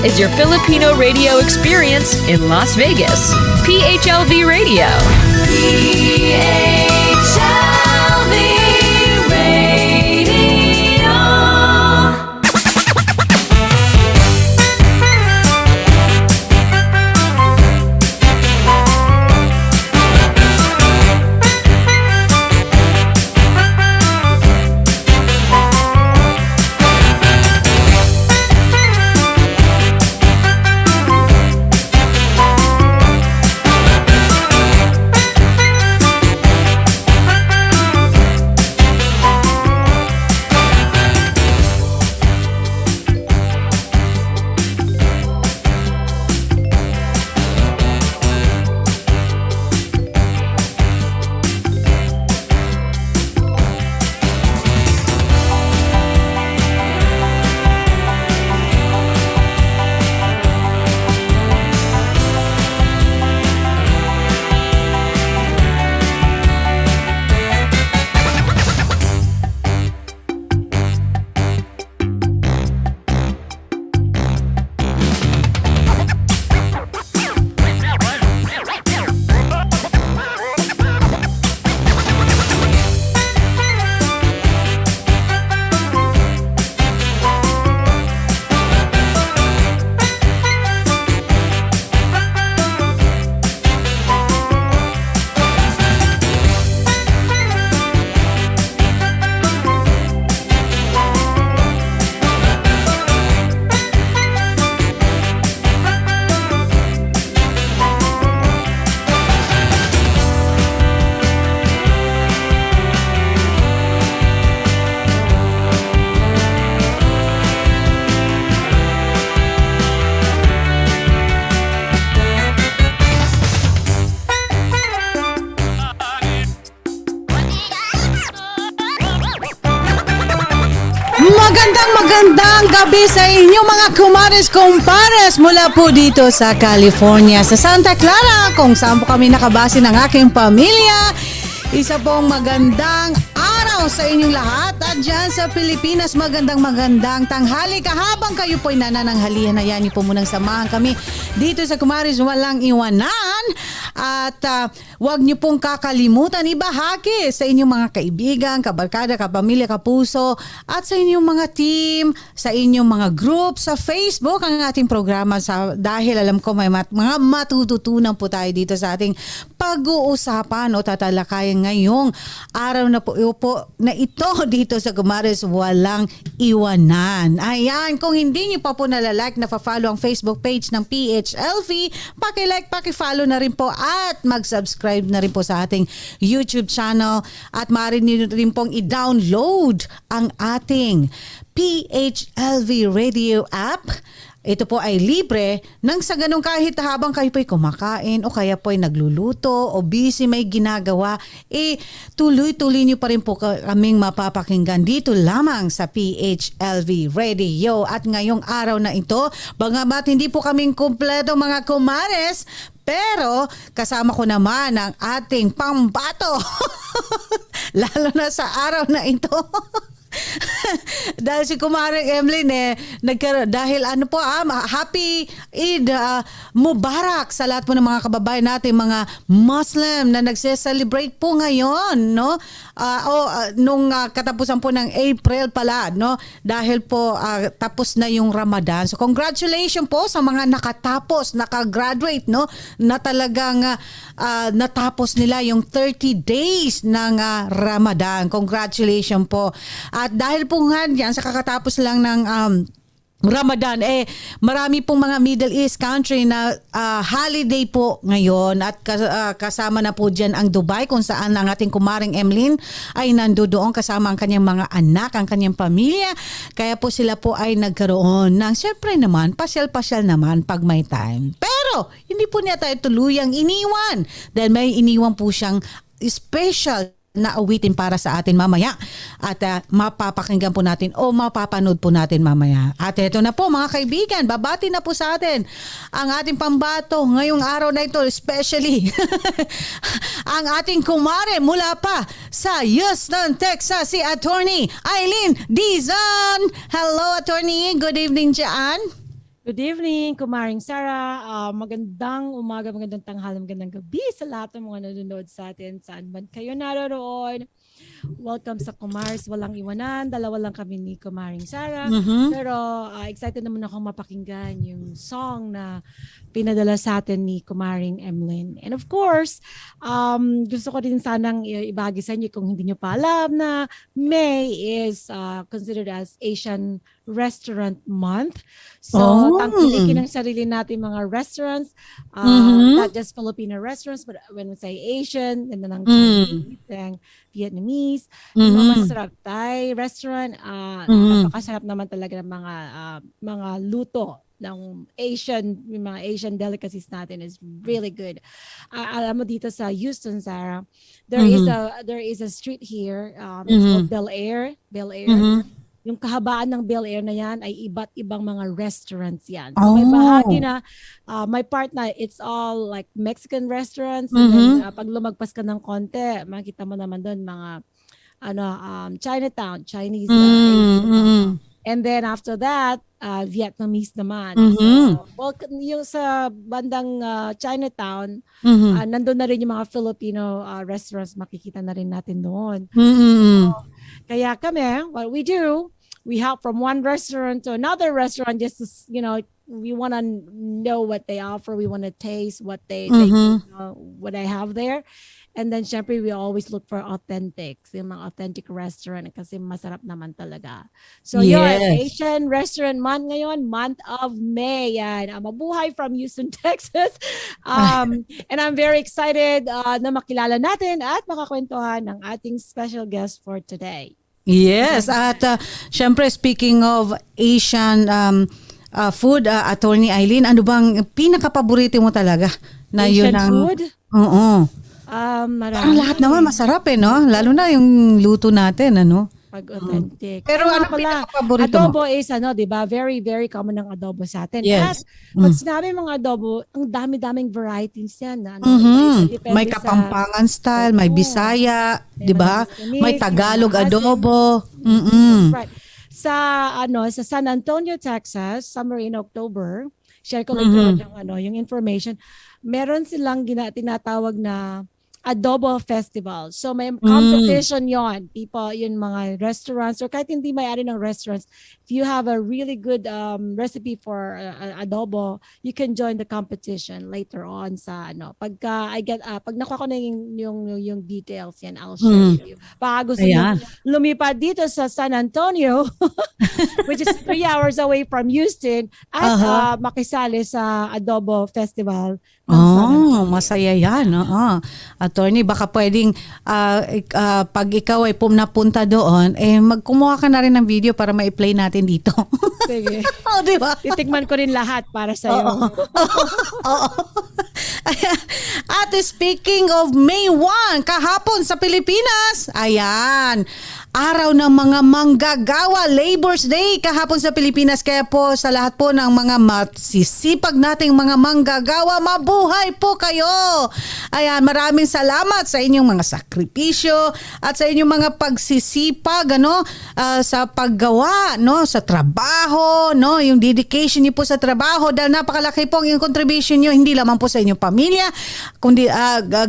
is your Filipino radio experience in Las Vegas. PHLV Radio. PHLV Radio. Magandang gabi sa inyo mga kumares mula po dito sa California, sa Santa Clara, kung saan po kami nakabase ng aking pamilya. Isa pong magandang araw sa inyong lahat at dyan sa Pilipinas, magandang tanghali. Kahabang kayo po'y nanananghalihan, ayan niyo po munang samahan kami dito sa Kumaris Walang Iwanan. At huwag niyo pong kakalimutan ibahagi sa inyong mga kaibigan, kabarkada, kapamilya, kapuso at sa inyong mga team, sa inyong mga group sa Facebook ang ating programa dahil alam ko may mga matututunan po tayo dito sa ating pag-uusapan o tatalakayan ngayong araw na po na ito dito sa Kumaris Walang Iwanan. Ayan, kung hindi niyo pa po nalalike, nafa-follow ang Facebook page ng PHLV, paki-like, paki-follow na rin po at mag-subscribe na rin po sa ating YouTube channel at maaari niyo rin pong i-download ang ating PHLV Radio app. Ito po ay libre nang sa ganun kahit habang kayo po'y kumakain o kaya po'y nagluluto o busy may ginagawa, tuloy-tuloy niyo pa rin po kaming mapapakinggan dito lamang sa PHLV Radio. At ngayong araw na ito, bagamat hindi po kaming kumpleto mga kumares, pero kasama ko naman ang ating pambato. Lalo na sa araw na ito. Dahil si Kumaring Emlyn dahil Happy Eid Mubarak sa lahat po ng mga kababayan natin, mga Muslim na nagse-celebrate po ngayon, no? Nung katapusan po ng April pala, no? Dahil po tapos na yung Ramadan. So congratulations po sa mga nakagraduate, no? Na talagang natapos nila yung 30 days ng Ramadan. Congratulations po. At dahil po nga yan sa kakatapos lang ng Ramadan, marami pong mga Middle East country na holiday po ngayon at kasama na po dyan ang Dubai kung saan ang ating kumaring Emlyn ay nandoon kasama ang kanyang mga anak, ang kanyang pamilya. Kaya po sila po ay nagkaroon ng syempre naman, pasyal-pasyal naman pag may time. Pero hindi po niya tayo tuluyang iniwan dahil may iniwan po siyang special na awitin para sa atin mamaya at mapapakinggan po natin o mapapanood po natin mamaya. At ito na po mga kaibigan, babati na po sa atin ang ating pambato ngayong araw na ito, especially ang ating kumare mula pa sa Houston, Texas, si Attorney Aileen Dizon. Hello Attorney, good evening dyan. Good evening, Kumaring Sarah. Magandang umaga, magandang tanghali, magandang gabi sa lahat ng mga nanonood sa atin. Saan man kayo naroon. Welcome sa Kumars Walang Iwanan. Dalawa lang kami ni Kumaring Sarah. Pero excited naman ako mapakinggan yung song na pinadala sa atin ni Kumaring Emlyn. And of course, gusto ko din sanang ibahagi sa inyo kung hindi nyo pa alam na May is considered as Asian Restaurant Month. So, tangkilikin ang sarili natin mga restaurants, not just Filipino restaurants, but when we say Asian, and then ang Chinese, and Vietnamese, masarap Thai restaurant, napakasarap naman talaga ng mga luto ng yung mga Asian delicacies natin is really good. Alam mo dito sa Houston, Sarah, there is a street here, it's called Bel Air. Yung kahabaan ng Bel Air na yan ay iba't ibang mga restaurants yan. So may bahagi na, may part na it's all like Mexican restaurants. And then, pag lumagpas ka ng konti, makita mo naman doon mga Chinatown, Chinese. And then after that, Vietnamese naman. So, yung sa bandang Chinatown, nandun na rin yung mga Filipino restaurants, makikita na rin natin doon. Kaya kami, what we do, we hop from one restaurant to another restaurant just to, we want to know what they offer. We want to taste what what I have there. And then, syempre, we always look for yung mga authentic restaurant kasi masarap naman talaga. So, yun, Asian Restaurant Month ngayon, month of May. Yan. Mabuhay from Houston, Texas. And I'm very excited na makilala natin at makakwentuhan ng ating special guest for today. Yes, at syempre, speaking of Asian food, Attorney Aileen, ano bang pinaka-paborito mo talaga? Na Asian yun ang food? Oo. Parang lahat naman masarap no? Lalo na yung luto natin, ano? Pag authentic. Pero ano pinaka-paborito mo? Adobo is, di ba? Very, very common ng adobo sa atin. Yes. At pag sinabi mga adobo, ang dami-daming varieties yan. May Kapampangan style, may Bisaya, di ba? May Tagalog adobo. Right. Sa San Antonio, Texas, summer in October, share ko lang yung information. Meron silang tinatawag na Adobo Festival. So may competition yon. People, yun mga restaurants or kahit hindi may-ari ng restaurants, if you have a really good recipe for adobo, you can join the competition later on sa pag nakuha ko na yung details yan, I'll share with you. Pag gusto nyo lumipad dito sa San Antonio, which is 3 hours away from Houston, at makisali sa Adobo Festival. Masaya yan. Attorney, baka pwedeng pag ikaw ay napunta doon, magkumuha ka na rin ng video para ma-play natin dito. Sige. Diba? Titikman ko rin lahat para sa'yo. At speaking of May 1, kahapon sa Pilipinas, ayan, araw ng mga manggagawa, Labor's Day kahapon sa Pilipinas. Kaya po sa lahat po ng mga masisipag nating mga manggagawa, mabuhay po kayo. Ayan, maraming salamat sa inyong mga sakripisyo at sa inyong mga pagsisipag sa paggawa, sa trabaho, yung dedication niyo po sa trabaho, dahil napakalaki po ang contribution niyo, hindi lamang po sa inyong pamilya, kundi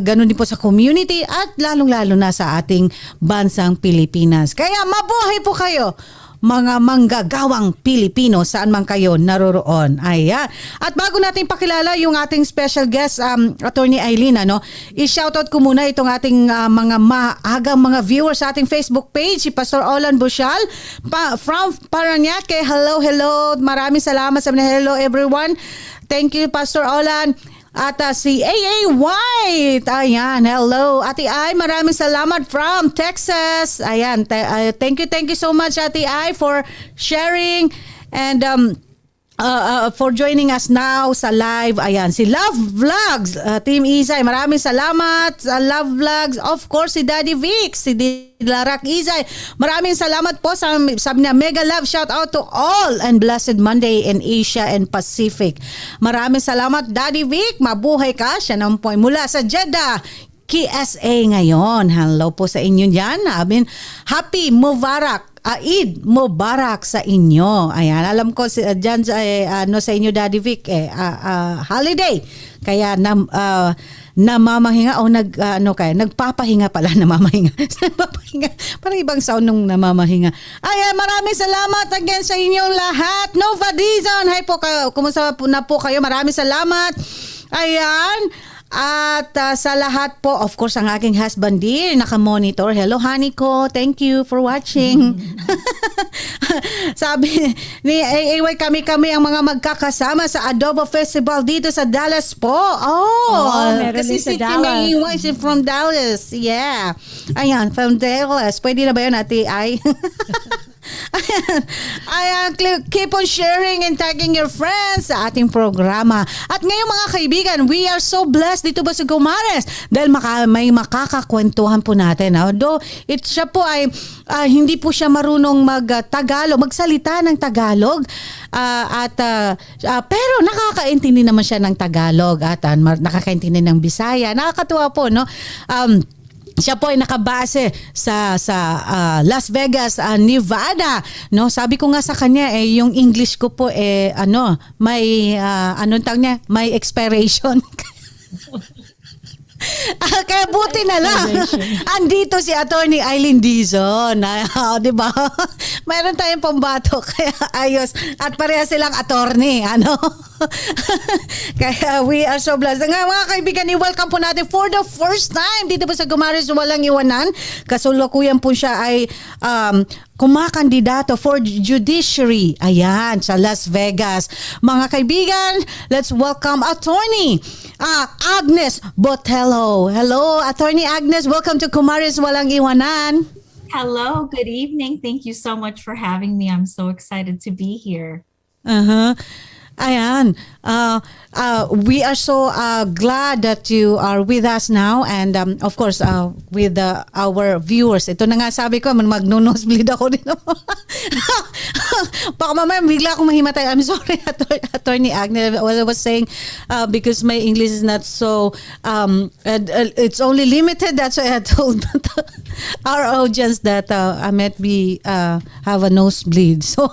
ganun din po sa community at lalong-lalo na sa ating bansang Pilipinas. Kaya mabuhay po kayo, mga manggagawang Pilipino, saan man kayo naroroon. Ayan. At bago natin pakilala yung ating special guest, Attorney Aileen, i-shoutout ko muna itong ating mga maagang mga viewers sa ating Facebook page, si Pastor Olan Bushal from Paranaque. Hello. Maraming salamat sa mga hello everyone. Thank you, Pastor Olan. At si AA White, ayan, hello. Ate Ai, maraming salamat from Texas. Ayan, thank you so much, Ate Ai, for sharing and for joining us now sa live. Ayan, si Love Vlogs, Team Isay, maraming salamat sa Love Vlogs. Of course, si Daddy Vic, si Larak Isay, maraming salamat po. Sabi na, mega love shout out to all and blessed Monday in Asia and Pacific. Maraming salamat, Daddy Vic, mabuhay ka. Siya naman po mula sa Jeddah, KSA ngayon. Hello po sa inyo dyan. Happy Mubarak Eid Mubarak sa inyo. Ayan, alam ko dyan sa inyo, Daddy Vic, holiday. Kaya namamahinga o nagpapahinga pala, namamahinga. Nagpapahinga. Parang ibang sound nung namamahinga. Ayan, maraming salamat again sa inyong lahat. Nova Dizon, hi po kayo. Kumusta na po kayo? Maraming salamat. Ayan. At sa lahat po, of course, ang aking husband dear, naka-monitor. Hello, honey ko. Thank you for watching. Sabi ni AAY, kami ang mga magkakasama sa Adobo Festival dito sa Dallas po. Meron kasi din sa si Dallas. AAY is from Dallas. Yeah. Ayan, from Dallas. Pwede na ba yun, Ate Ay? Ayan, keep on sharing and tagging your friends sa ating programa. At ngayon mga kaibigan, we are so blessed dito ba sa Gumares dahil may makakakwentuhan po natin. Although siya po ay hindi po siya marunong magsalita ng Tagalog pero nakakaintindi naman siya ng Tagalog at nakakaintindi ng Bisaya. Nakakatuwa po, no? Siya po ay nakabase sa Las Vegas, Nevada, no? Sabi ko nga sa kanya yung English ko po may may expiration. Kaya buti na lang. Andito si Attorney Aileen Dizon. Di ba? Mayroon tayong pambato. Kaya ayos. At pareha silang attorney. Kaya we are so blessed. Nga mga kaibigan, i-welcome po natin for the first time dito po sa Gumares Walang Iwanan. Kasulukuyan po siya ay kumakandidato for judiciary. Ayan, sa Las Vegas. Mga kaibigan, let's welcome Attorney Agnes Botelho. Hello, Attorney Agnes. Welcome to Gumares Walang Iwanan. Hello, good evening. Thank you so much for having me. I'm so excited to be here. Ayan. We are so glad that you are with us now and of course with our viewers. Ito na nga sabi ko, mag-nosebleed ako din. Baka mamaya bigla akong mahimatay. I'm sorry, Attorney Agnes. I was saying because my English is not so it's only limited. That's why I told our audience that I might be have a nosebleed. So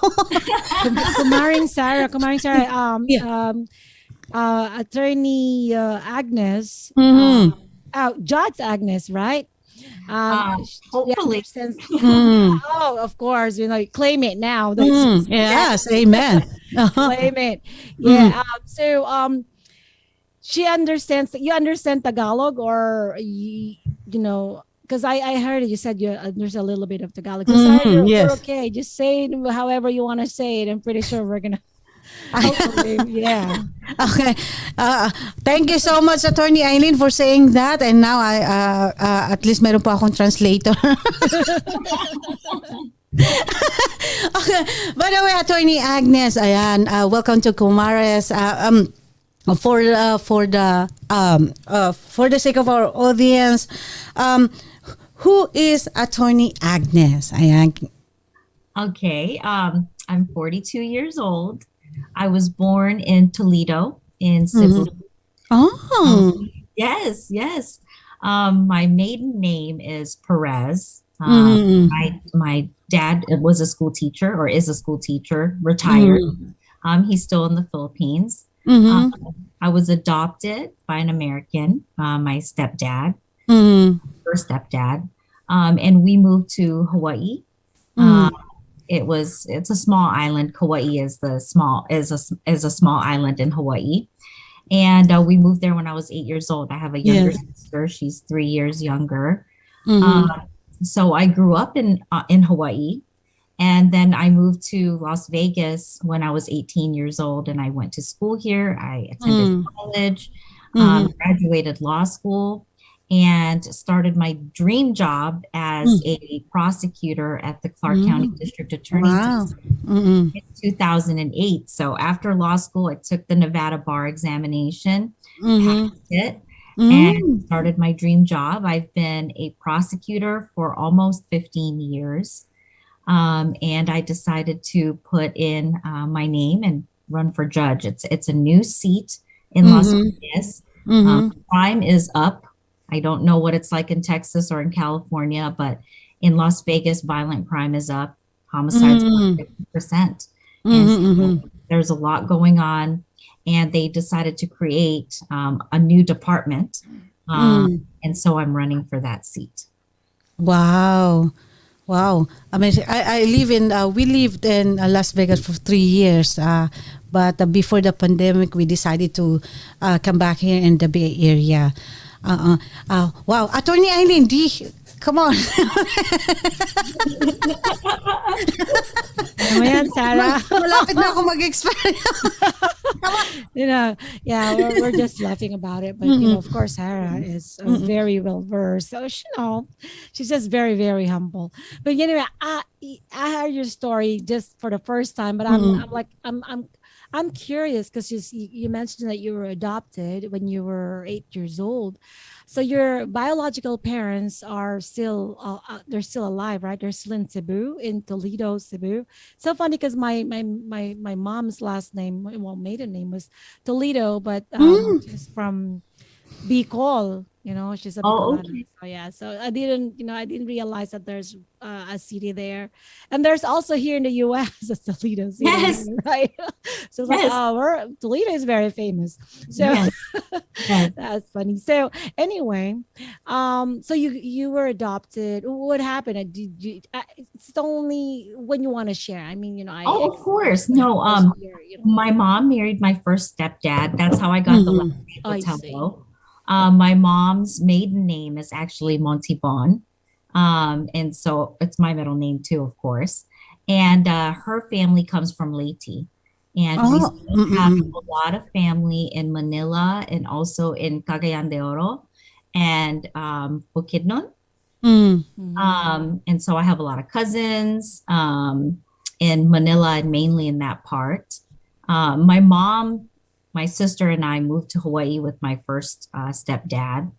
Kumaring Sarah, Attorney Agnes, Judge Agnes, right? Hopefully. Of course, claim it now. Yes, amen. Claim it. Yeah. She understands. You understand Tagalog, or because I heard you said you understand a little bit of Tagalog. You're okay. Just say it however you want to say it. I'm pretty sure we're gonna. Yeah. Okay. Thank you so much, Attorney Aileen, for saying that. And now I at least meron po akong translator. Okay. By the way, Attorney Agnes, ayan, welcome to Gumares. For the sake of our audience, who is Attorney Agnes? Ayan. Okay. I'm 42 years old. I was born in Toledo in Cebu. Oh. Yes. My maiden name is Perez. My dad was a school teacher, or is a school teacher, retired. He's still in the Philippines. I was adopted by an American, my stepdad, first stepdad, and we moved to Hawaii. It's a small island. Kauai is a small island in Hawaii, and we moved there when I was 8 years old. I have a younger sister; she's 3 years younger. So I grew up in Hawaii, and then I moved to Las Vegas when I was 18 years old, and I went to school here. I attended college, graduated law school, and started my dream job as a prosecutor at the Clark County District Attorney's Office in 2008. So after law school, I took the Nevada bar examination, passed it, and started my dream job. I've been a prosecutor for almost 15 years. And I decided to put in my name and run for judge. It's a new seat in Las Vegas. Crime is up. I don't know what it's like in Texas or in California, but in Las Vegas, violent crime is up. Homicides were 50%. And so there's a lot going on. And they decided to create a new department. And so I'm running for that seat. Wow. Wow. Amazing. I live in, we lived in Las Vegas for 3 years. But before the pandemic, we decided to come back here in the Bay Area. Wow. Attorney Aileen, come on. Ano yan, Sarah? Malapit na ako mag-expire. We're just laughing about it. But, of course, Sarah is very well versed. So, she's just very, very humble. But anyway, I heard your story just for the first time, but I'm curious because you mentioned that you were adopted when you were 8 years old. So your biological parents are still they're still alive, right? They're still in Cebu, in Toledo, Cebu. So funny because my mom's last name, well, maiden name was Toledo, but she's from Bicol. She's a Bicolana. Okay. So yeah, so I didn't realize that there's a city there, and there's also here in the U.S. a Toledo city, Yes. Right? So it's like, Toledo is very famous. So Yes. that's funny. So anyway, so you were adopted. What happened? It's only when you want to share. I mean, Of course. No. My mom married my first stepdad. That's how I got the last name I see. Botelho. My mom's maiden name is actually Montibon. And so it's my middle name too, of course. And her family comes from Leyte. And we still have a lot of family in Manila and also in Cagayan de Oro and Bukidnon. And so I have a lot of cousins in Manila and mainly in that part. My sister and I moved to Hawaii with my first stepdad,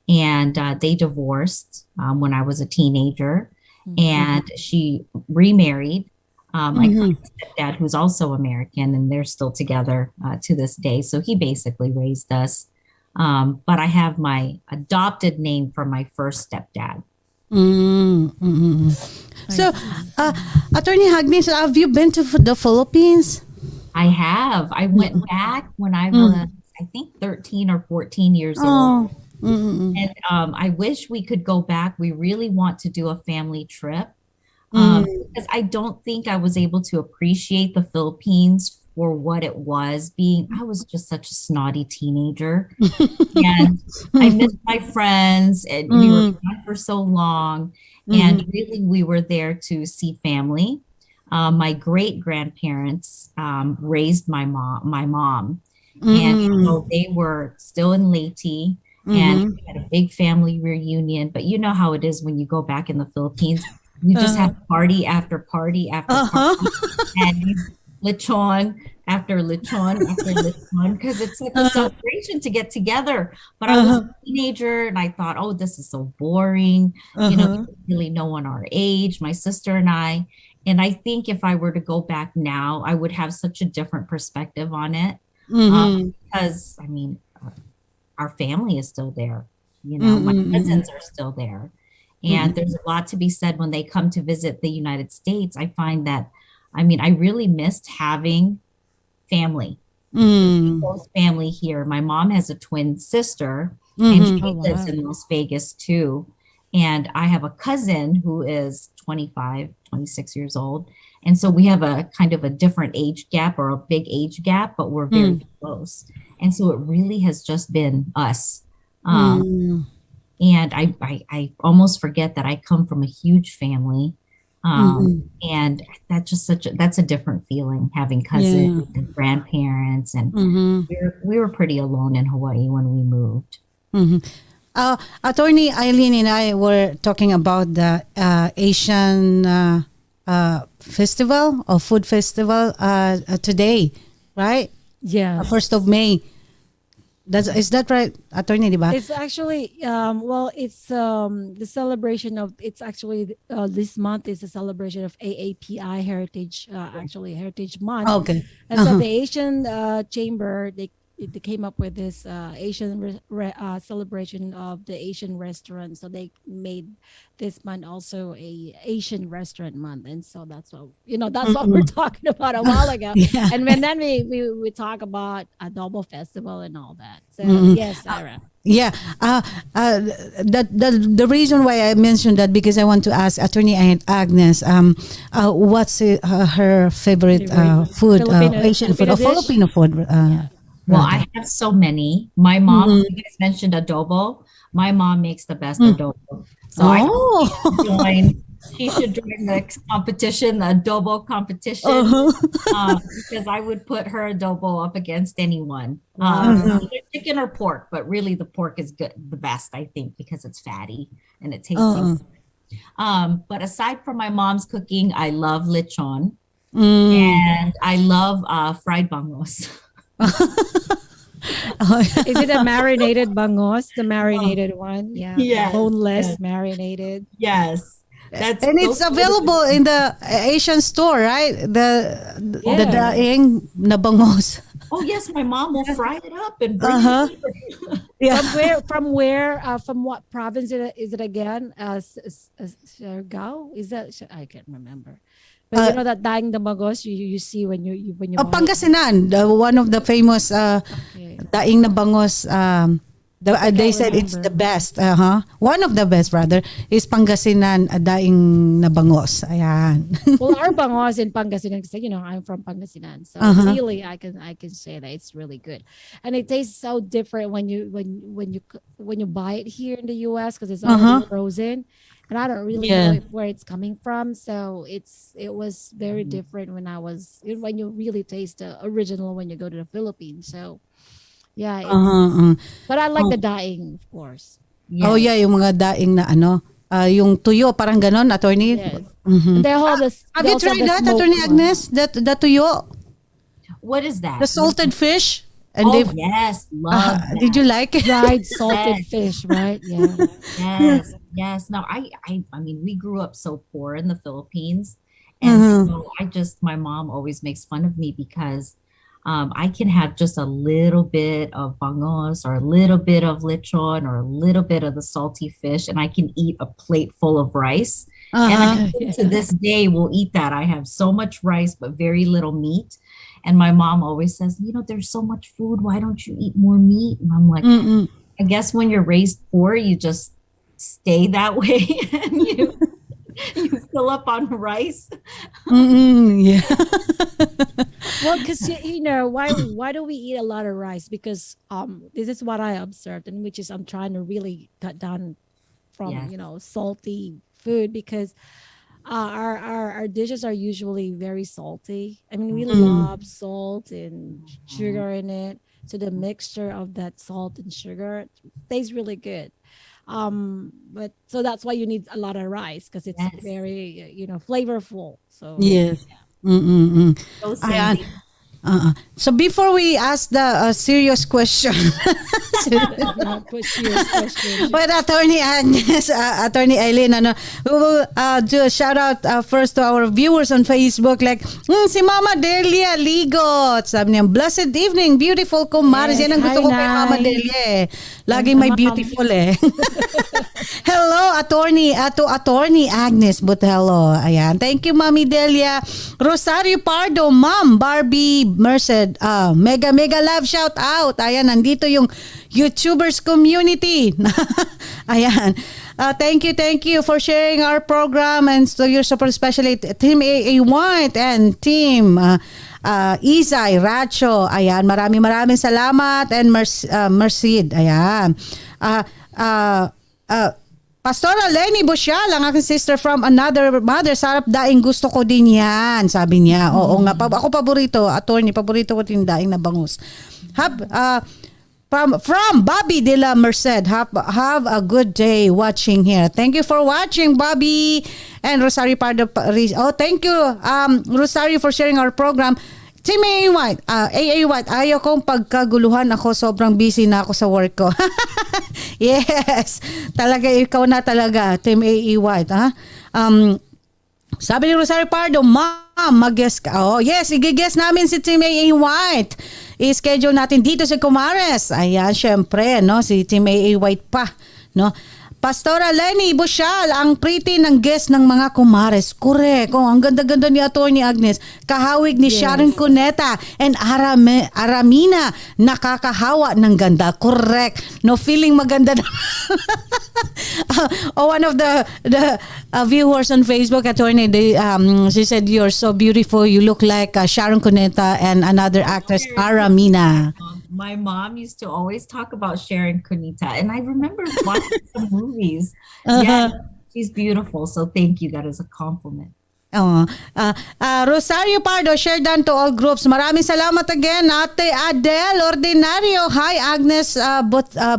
and they divorced when I was a teenager, and she remarried my stepdad, who's also American, and they're still together to this day. So he basically raised us. But I have my adopted name from my first stepdad. So, Attorney Agnes, have you been to the Philippines? I have. I went back when I was, I think, 13 or 14 years old. And I wish we could go back. We really want to do a family trip because I don't think I was able to appreciate the Philippines for what it was being. I was just such a snotty teenager. And I missed my friends, and we were gone for so long. And really, we were there to see family. My great grandparents raised my mom, and so they were still in Leyte, and we had a big family reunion. But you know how it is when you go back in the Philippines, you just have party after party after party, and lechon after lechon after lechon, because it's like a celebration to get together. But I was a teenager, and I thought, oh, this is so boring. Really no one our age, my sister and I. And I think if I were to go back now, I would have such a different perspective on it. Because, I mean, our family is still there. My cousins are still there. And there's a lot to be said when they come to visit the United States. I find that, I really missed having family. Close family here. My mom has a twin sister, and she lives in Las Vegas too. And I have a cousin who is 25, 26 years old. And so we have a kind of a different age gap, or a big age gap, but we're very close. And so it really has just been us. And I almost forget that I come from a huge family. And that's just that's a different feeling, having cousins and grandparents. And we were pretty alone in Hawaii when we moved. Attorney Aileen and I were talking about the Asian festival or food festival today, right? Yeah. 1st of May. Is that right, Attorney? Diba? It's actually it's the celebration of. It's actually this month is a celebration of AAPI Heritage Heritage Month. Okay. And so the Asian Chamber, they came up with this Asian celebration of the Asian restaurant. So they made this month also a Asian restaurant month, and so that's what that's what we're talking about a while ago. Yeah. And then we talk about Adobo Festival and all that. So yes, Sarah. Yeah, the reason why I mentioned that because I want to ask Attorney Agnes, what's her favorite food, Filipino- Asian food, or Filipino dish? Filipino food? Well, rather. I have so many. My mom, you guys mentioned adobo. My mom makes the best adobo. So she should join the competition, the adobo competition, because I would put her adobo up against anyone. Either chicken or pork, but really the pork is good, the best, I think, because it's fatty and it tastes but aside from my mom's cooking, I love lechon and I love fried bangos. Is it a marinated bangos? The marinated one? Yeah. Yes, Boneless, yes. marinated. Yes. And it's available in the Asian store, right? The daing na bangos. Oh yes, my mom will fry it up and bring it. Yeah. From what province is it again? Siargao? Is that I can't remember. But you know that daing na bangos you see when you buy it? Pangasinan, one of the famous Okay. daing na bangos. They said it's the best. One of the best, rather, is Pangasinan daing na bangos. Ayan. Well, our bangos in Pangasinan, because I'm from Pangasinan, so really I can say that it's really good, and it tastes so different when you buy it here in the U.S. because it's already frozen, and I don't really know where it's coming from. So it was very different when you really taste the original when you go to the Philippines. So. Yeah, but I like the daing, of course. Yes. Oh yeah, yung mga daing na yung tuyo, parang ganon, Attorney. Yes. They have Have you tried that, Attorney Agnes? That tuyo, What is that? the salted fish, and yes, love that. did you like it? Dried salted fish, right? Yeah. Yes. No, I mean, we grew up so poor in the Philippines, and so my mom always makes fun of me because I can have just a little bit of bangos or a little bit of lechon or a little bit of the salty fish, and I can eat a plate full of rice. And to this day, we'll eat that. I have so much rice, but very little meat. And my mom always says, there's so much food. Why don't you eat more meat? And I'm like, I guess when you're raised poor, you just stay that way and you fill up on rice. Yeah. Well, because why do we eat a lot of rice? Because this is what I observed, and which is I'm trying to really cut down from salty food because our dishes are usually very salty. I mean, we love salt and sugar in it, so the mixture of that salt and sugar tastes really good. But so that's why you need a lot of rice because it's very flavorful. So Yes. So Ayan. sandy. So before we ask the serious question, but Attorney Agnes, Attorney Aileen, we will do a shout out first to our viewers on Facebook. Like, si Mama Delia Ligot. Sabi niya, blessed evening, beautiful kumaris. Yes, Yan ang gusto hi, ko kay Mama Nay. Delia eh. Laging may beautiful eh. Hello, Attorney Agnes Botelho. Ayan. Thank you, Mami Delia. Rosario Pardo, Ma'am Barbie Merced. Mega love shout out. Ayan, nandito yung YouTubers community. Ayan. Thank you for sharing our program and so your support, especially Team AA White and Team Izay, Racho. Ayan, maraming salamat and Merced. Ayan. Pastora Lenny Busyal, ang aking sister from another mother. Sarap daing, gusto ko din yan. Sabi niya. Oo nga. Ako paborito, attorney, paborito ko din daing na bangus. From Bobby de la Merced. Have a good day watching here. Thank you for watching, Bobby. And Rosario Pardo. Oh, thank you, Rosario, for sharing our program. Team AA White, ayaw kong pagkaguluhan ako. Sobrang busy na ako sa work ko. Yes. Talaga, ikaw na talaga. Team AA White. Ha? Sabi ni Rosario Pardo, Ma'am, mag-guess ka. Oh, yes, i-guess namin si Team AA White. i-schedule natin dito sa Kumares. Ayan, syempre, no? Si Team AA White pa, no? Pastora Lenny Bushal, ang pretty ng guest ng mga Kumares. Correct. Oh, ang ganda-ganda ni Atty. Agnes. Kahawig ni Sharon Cuneta and Aramina. Nakakahawa ng ganda. Correct. No, feeling maganda na. One of the viewers on Facebook, Attorney, she said, "You're so beautiful. You look like Sharon Cuneta and another actress, Aramina." My mom used to always talk about Sharon Cuneta, and I remember watching some movies. Yeah, she's beautiful. So thank you. That is a compliment. Rosario Pardo, share done to all groups. Maraming salamat again, Ate Adele Ordinario. Hi, Agnes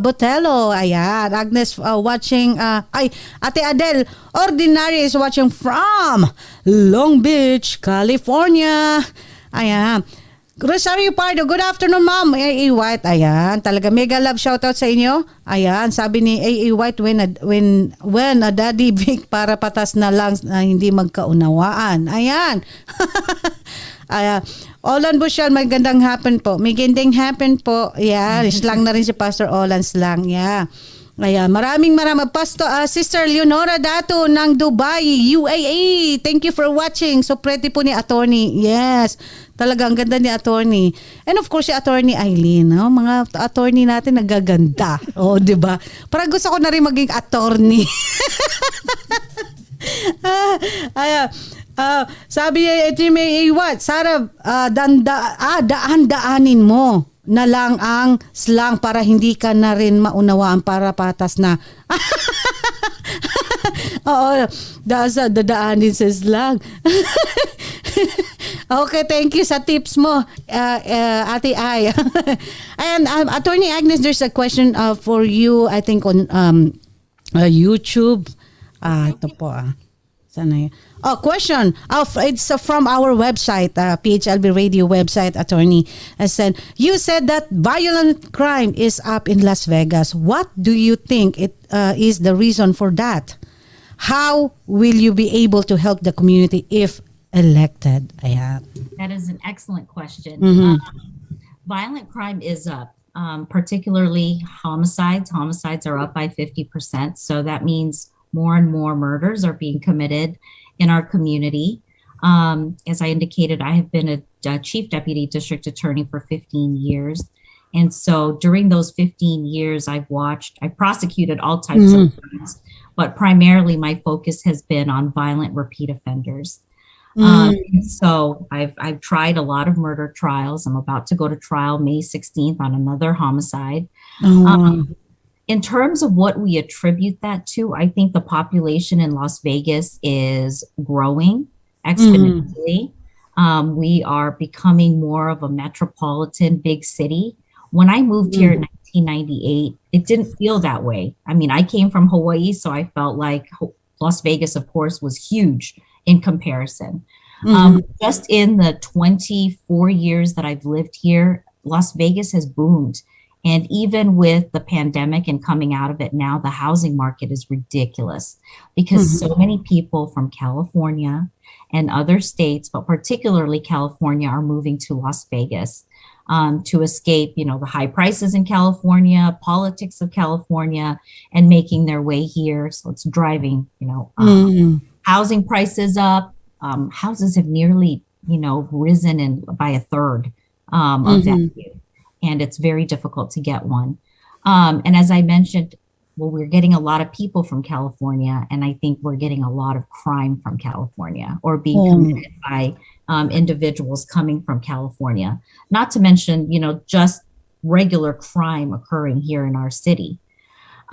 Botelho. Ayan, Agnes watching. Ate Adele Ordinario is watching from Long Beach, California. Ayan. Rosario Pardo, good afternoon, ma'am. AA White, ayan. Talaga mega love shoutout sa inyo. Ayan, sabi ni AA White, when a daddy big para patas na lang hindi magkaunawaan. Ayan. Ayan. Olan Bushal, magandang hapon po. Magandang hapon po. Yeah, slang na rin si Pastor Olan slang. Yeah. Ayan, maraming Sister Leonora Dato ng Dubai, UAE. Thank you for watching. So pretty po ni Attorney. Yes. Talaga ang ganda ni Attorney. And of course si Attorney Aileen, no? Mga attorney natin nagaganda. Oh, 'di ba? Parang gusto ko na rin maging attorney. Sabi ni Jimmy, what? Sarah, daan-daanin mo na lang ang slang para hindi ka na rin maunawaan para patas na. Oo, dadaanin sa slang. Okay, thank you sa tips mo, Ate Ay. And Attorney Agnes, there's a question for you, I think on YouTube. Ito po. Sana yun. Oh, question. It's from our website, PHLV radio website, Attorney. You said that violent crime is up in Las Vegas. What do you think is the reason for that? How will you be able to help the community if elected? Ayan. That is an excellent question. Mm-hmm. Violent crime is up, particularly homicides. Homicides are up by 50%. So that means more and more murders are being committed in our community. As I indicated, I have been a chief deputy district attorney for 15 years. And so during those 15 years, I prosecuted all types of crimes, but primarily my focus has been on violent repeat offenders. So I've tried a lot of murder trials. I'm about to go to trial May 16th on another homicide. In terms of what we attribute that to, I think the population in Las Vegas is growing exponentially. We are becoming more of a metropolitan big city. When I moved here in 1998, it didn't feel that way. I mean, I came from Hawaii, so I felt like Las Vegas, of course, was huge in comparison. Just in the 24 years that I've lived here, Las Vegas has boomed. And even with the pandemic and coming out of it now, the housing market is ridiculous because so many people from California and other states, but particularly California, are moving to Las Vegas to escape, the high prices in California, politics of California, and making their way here. So it's driving, housing prices up. Houses have nearly, risen by a third of value. And it's very difficult to get one. And as I mentioned, we're getting a lot of people from California, and I think we're getting a lot of crime from California or being committed by individuals coming from California. Not to mention, just regular crime occurring here in our city.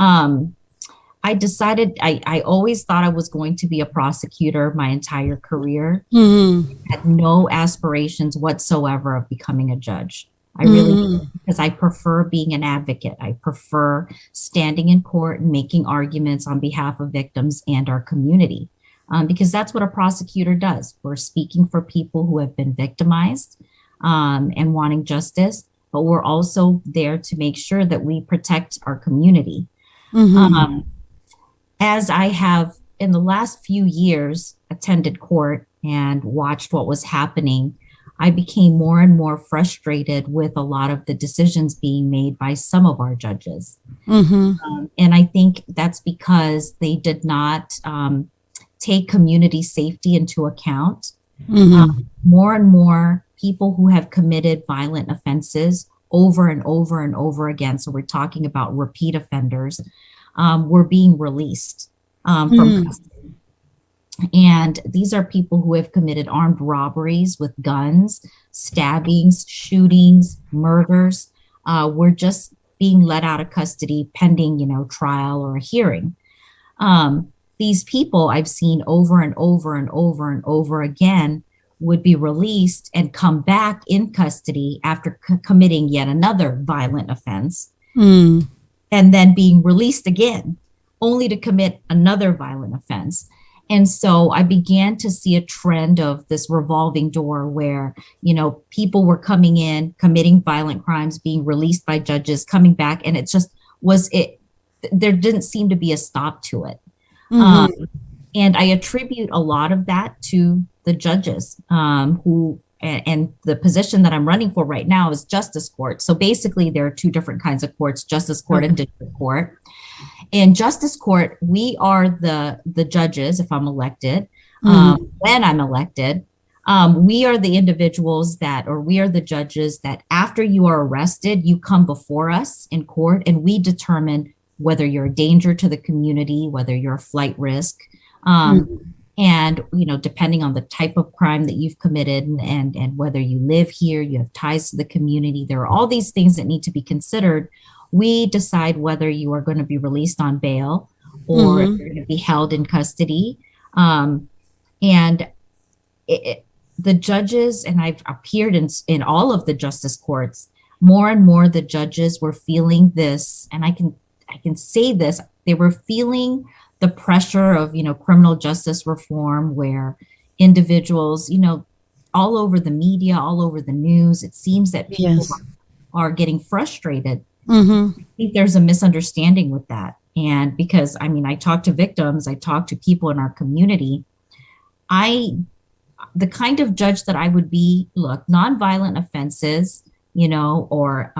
I decided, I always thought I was going to be a prosecutor my entire career. Had no aspirations whatsoever of becoming a judge. I really, because I prefer being an advocate. I prefer standing in court and making arguments on behalf of victims and our community, because that's what a prosecutor does. We're speaking for people who have been victimized and wanting justice, but we're also there to make sure that we protect our community. As I have in the last few years attended court and watched what was happening, I became more and more frustrated with a lot of the decisions being made by some of our judges. And I think that's because they did not take community safety into account. More and more people who have committed violent offenses over and over and over again, so we're talking about repeat offenders, were being released from custody. And these are people who have committed armed robberies with guns, stabbings, shootings, murders. Were just being let out of custody pending, trial or a hearing. These people I've seen over and over and over and over again would be released and come back in custody after committing yet another violent offense, and then being released again, only to commit another violent offense. And so I began to see a trend of this revolving door where, people were coming in, committing violent crimes, being released by judges, coming back. And it just there didn't seem to be a stop to it. And I attribute a lot of that to the judges and the position that I'm running for right now is justice court. So basically there are two different kinds of courts, justice court and district court. In justice court, we are the judges, if I'm elected, when I'm elected, we are the individuals we are the judges that after you are arrested, you come before us in court and we determine whether you're a danger to the community, whether you're a flight risk, and, depending on the type of crime that you've committed and whether you live here, you have ties to the community, there are all these things that need to be considered. We decide whether you are going to be released on bail or you're going to be held in custody. And the judges, and I've appeared in all of the justice courts, more and more the judges were feeling this, and I can say this, they were feeling the pressure of, criminal justice reform where individuals, all over the media, all over the news, it seems that people are getting frustrated. I think there's a misunderstanding with that. And because, I talk to victims, I talk to people in our community, the kind of judge that I would be, nonviolent offenses, or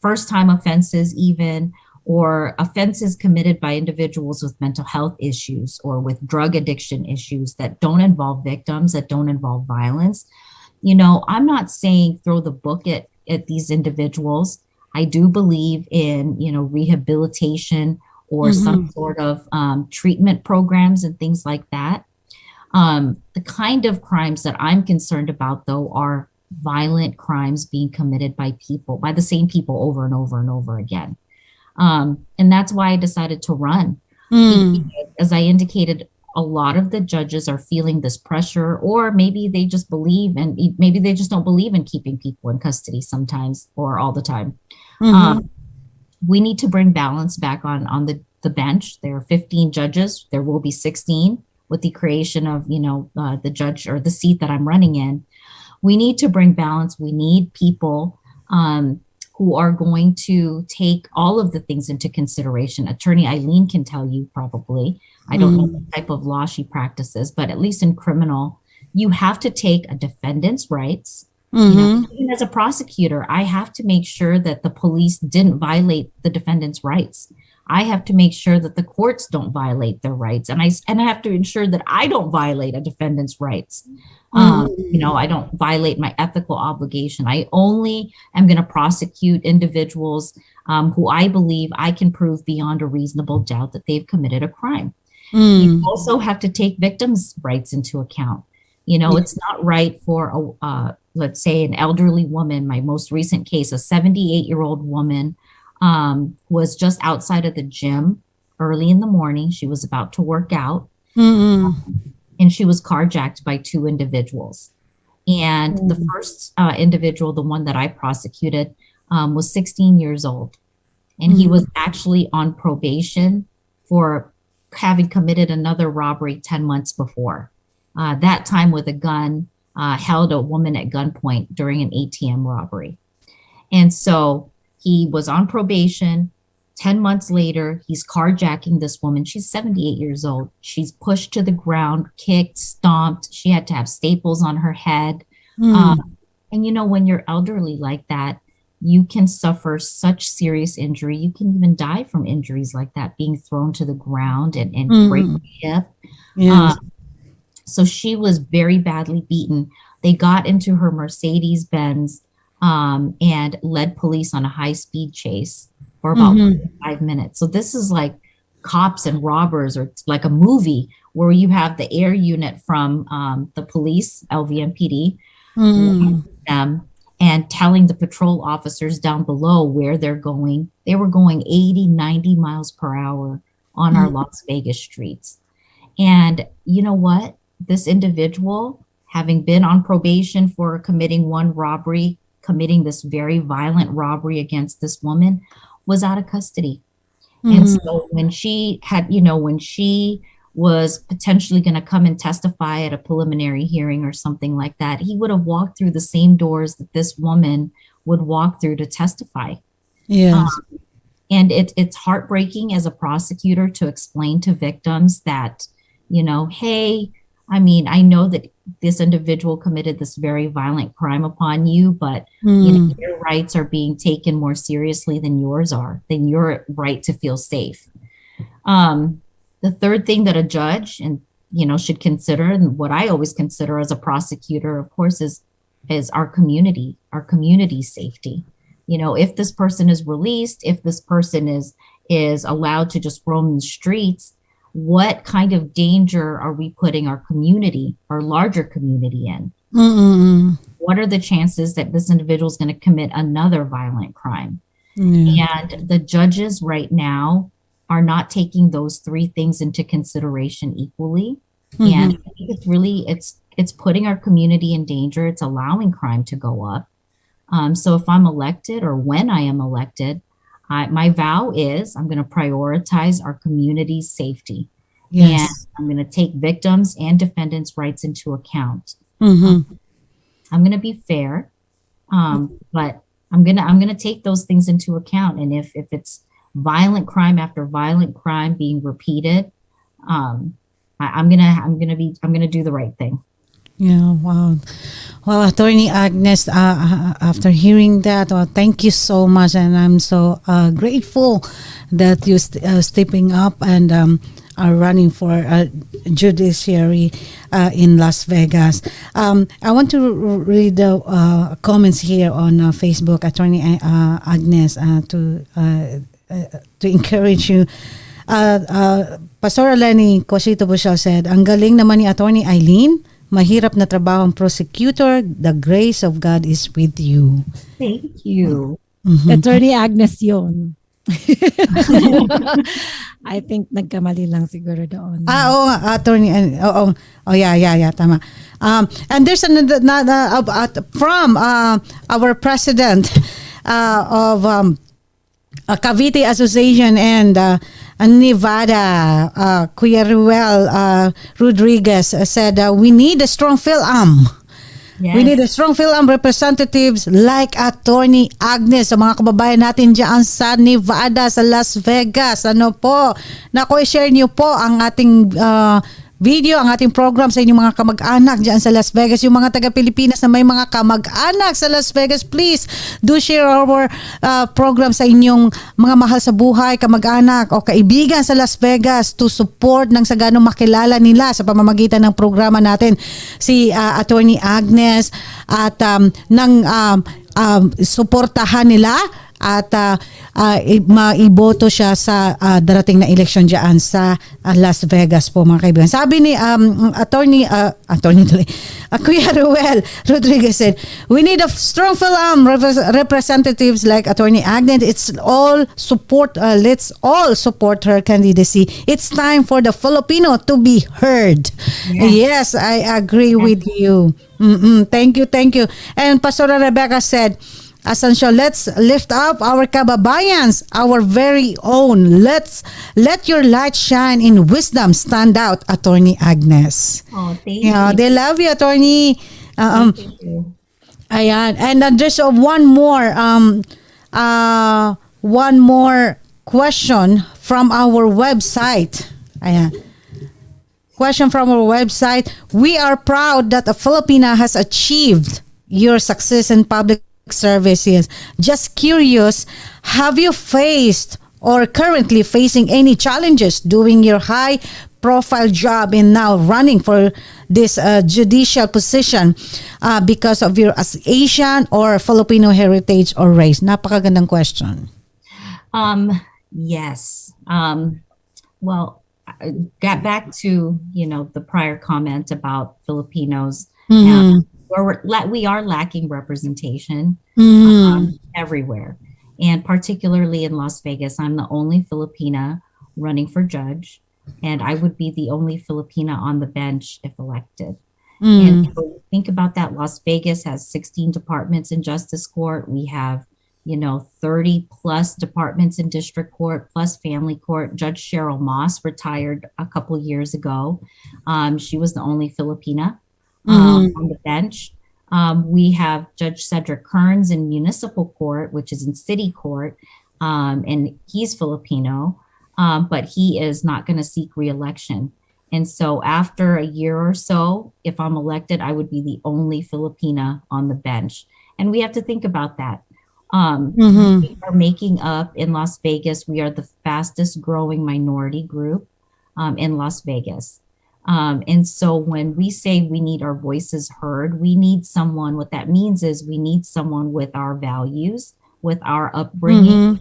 first-time offenses even, or offenses committed by individuals with mental health issues or with drug addiction issues that don't involve victims, that don't involve violence. I'm not saying throw the book at these individuals. I do believe in, rehabilitation or some sort of treatment programs and things like that. The kind of crimes that I'm concerned about, though, are violent crimes being committed by the same people over and over and over again. And that's why I decided to run. As I indicated, a lot of the judges are feeling this pressure, or maybe they just believe, and maybe they just don't believe in keeping people in custody sometimes or all the time. We need to bring balance back on the bench. There are 15 judges. There will be 16 with the creation of, the judge or the seat that I'm running in. We need to bring balance. We need people who are going to take all of the things into consideration. Attorney Aileen can tell you probably. I don't know what type of law she practices, but at least in criminal, you have to take a defendant's rights. Even as a prosecutor, I have to make sure that the police didn't violate the defendant's rights. I have to make sure that the courts don't violate their rights. And I have to ensure that I don't violate a defendant's rights. I don't violate my ethical obligation. I only am going to prosecute individuals who I believe I can prove beyond a reasonable doubt that they've committed a crime. You also have to take victims' rights into account. It's not right for let's say an elderly woman. My most recent case, a 78-year-old woman, was just outside of the gym early in the morning. She was about to work out, and she was carjacked by two individuals. And the first individual, the one that I prosecuted, was 16 years old. And he was actually on probation for having committed another robbery 10 months before. That time with a gun, held a woman at gunpoint during an ATM robbery. And so he was on probation. 10 months later, he's carjacking this woman. She's 78 years old. She's pushed to the ground, kicked, stomped. She had to have staples on her head. And, when you're elderly like that, you can suffer such serious injury. You can even die from injuries like that, being thrown to the ground and break the hip. Yes. So she was very badly beaten. They got into her Mercedes Benz and led police on a high-speed chase for about 5 minutes. So this is like cops and robbers, or like a movie where you have the air unit from the police, LVMPD, them and telling the patrol officers down below where they're going. They were going 80, 90 miles per hour on our Las Vegas streets. And you know what? This individual, having been on probation for committing one robbery, committing this very violent robbery against this woman, was out of custody. And so when she had, when she was potentially going to come and testify at a preliminary hearing or something like that, he would have walked through the same doors that this woman would walk through to testify. Yes. And it's heartbreaking as a prosecutor to explain to victims that, hey, I know that this individual committed this very violent crime upon you, but your rights are being taken more seriously than yours are, than your right to feel safe. The third thing that a judge should consider, and what I always consider as a prosecutor, of course, is our community's safety. If this person is released, if this person is allowed to just roam the streets, what kind of danger are we putting our community, our larger community in? What are the chances that this individual is going to commit another violent crime? And the judges right now are not taking those three things into consideration equally. And I think it's putting our community in danger. It's allowing crime to go up. So if I'm elected, or when I am elected, my vow is I'm going to prioritize our community's safety. Yes. And I'm going to take victims and defendants' rights into account. Mm-hmm. I'm going to be fair, but I'm going to take those things into account. And if it's violent crime after violent crime being repeated, I'm going to do the right thing. Yeah, wow. Well, Attorney Agnes, after hearing that, thank you so much. And I'm so grateful that you stepping up and are running for judiciary in Las Vegas. I want to read the comments here on Facebook, Attorney Agnes, to encourage you. Pastor Lenny Cosito Bushal said, ang galing naman ni Attorney Aileen. Mahirap na trabaho ang prosecutor. The grace of God is with you. Thank you. Attorney Agnes yun. I think nagkamali lang siguro doon. Attorney. Yeah, tama. And there's another from our president of Cavite Association and Nevada, Kuya Ruel Rodriguez said, we need a strong Fil-Am. Yes. We need a strong Fil-Am representatives like Attorney Agnes sa mga kababayan natin dyan sa Nevada, sa Las Vegas. Ano po? Naku, i-share niyo po ang ating video, ang ating program sa inyong mga kamag-anak dyan sa Las Vegas. Yung mga taga-Pilipinas na may mga kamag-anak sa Las Vegas, please do share our program sa inyong mga mahal sa buhay, kamag-anak o kaibigan sa Las Vegas to support ng sa ganong makilala nila sa pamamagitan ng programa natin si Attorney Agnes at suportahan nila at maiboto siya sa darating na eleksyon dyan sa Las Vegas po, mga kaibigan. Sabi ni Kuya Ruel Rodriguez said, we need a strong Fil-Am representatives like Attorney Agnes. Let's all support her candidacy. It's time for the Filipino to be heard. Yes, I agree with you. Thank you. And Pastor Rebecca said, Ascension, let's lift up our kababayans, our very own. Let your light shine in wisdom. Stand out, Attorney Agnes. Oh, thank you. They love you, Attorney. Thank you. Ayan. And there's one more question from our website. Ayan. Question from our website. We are proud that a Filipina has achieved your success in public service is. Just curious, have you faced or currently facing any challenges doing your high profile job and now running for this judicial position because of your as Asian or Filipino heritage or race? Napakagandang question. Yes. Well, got back to, the prior comment about Filipinos. Where we are lacking representation everywhere. And particularly in Las Vegas, I'm the only Filipina running for judge, and I would be the only Filipina on the bench if elected. And so think about that. Las Vegas has 16 departments in justice court. We have 30 plus departments in district court, plus family court. Judge Cheryl Moss retired a couple years ago. She was the only Filipina on the bench. We have Judge Cedric Kearns in municipal court, which is in city court, and he's Filipino, but he is not going to seek re-election. And so after a year or so, if I'm elected, I would be the only Filipina on the bench. And we have to think about that. We are making up in Las Vegas. We are the fastest growing minority group in Las Vegas. And so when we say we need our voices heard, we need someone, what that means is we need someone with our values, with our upbringing,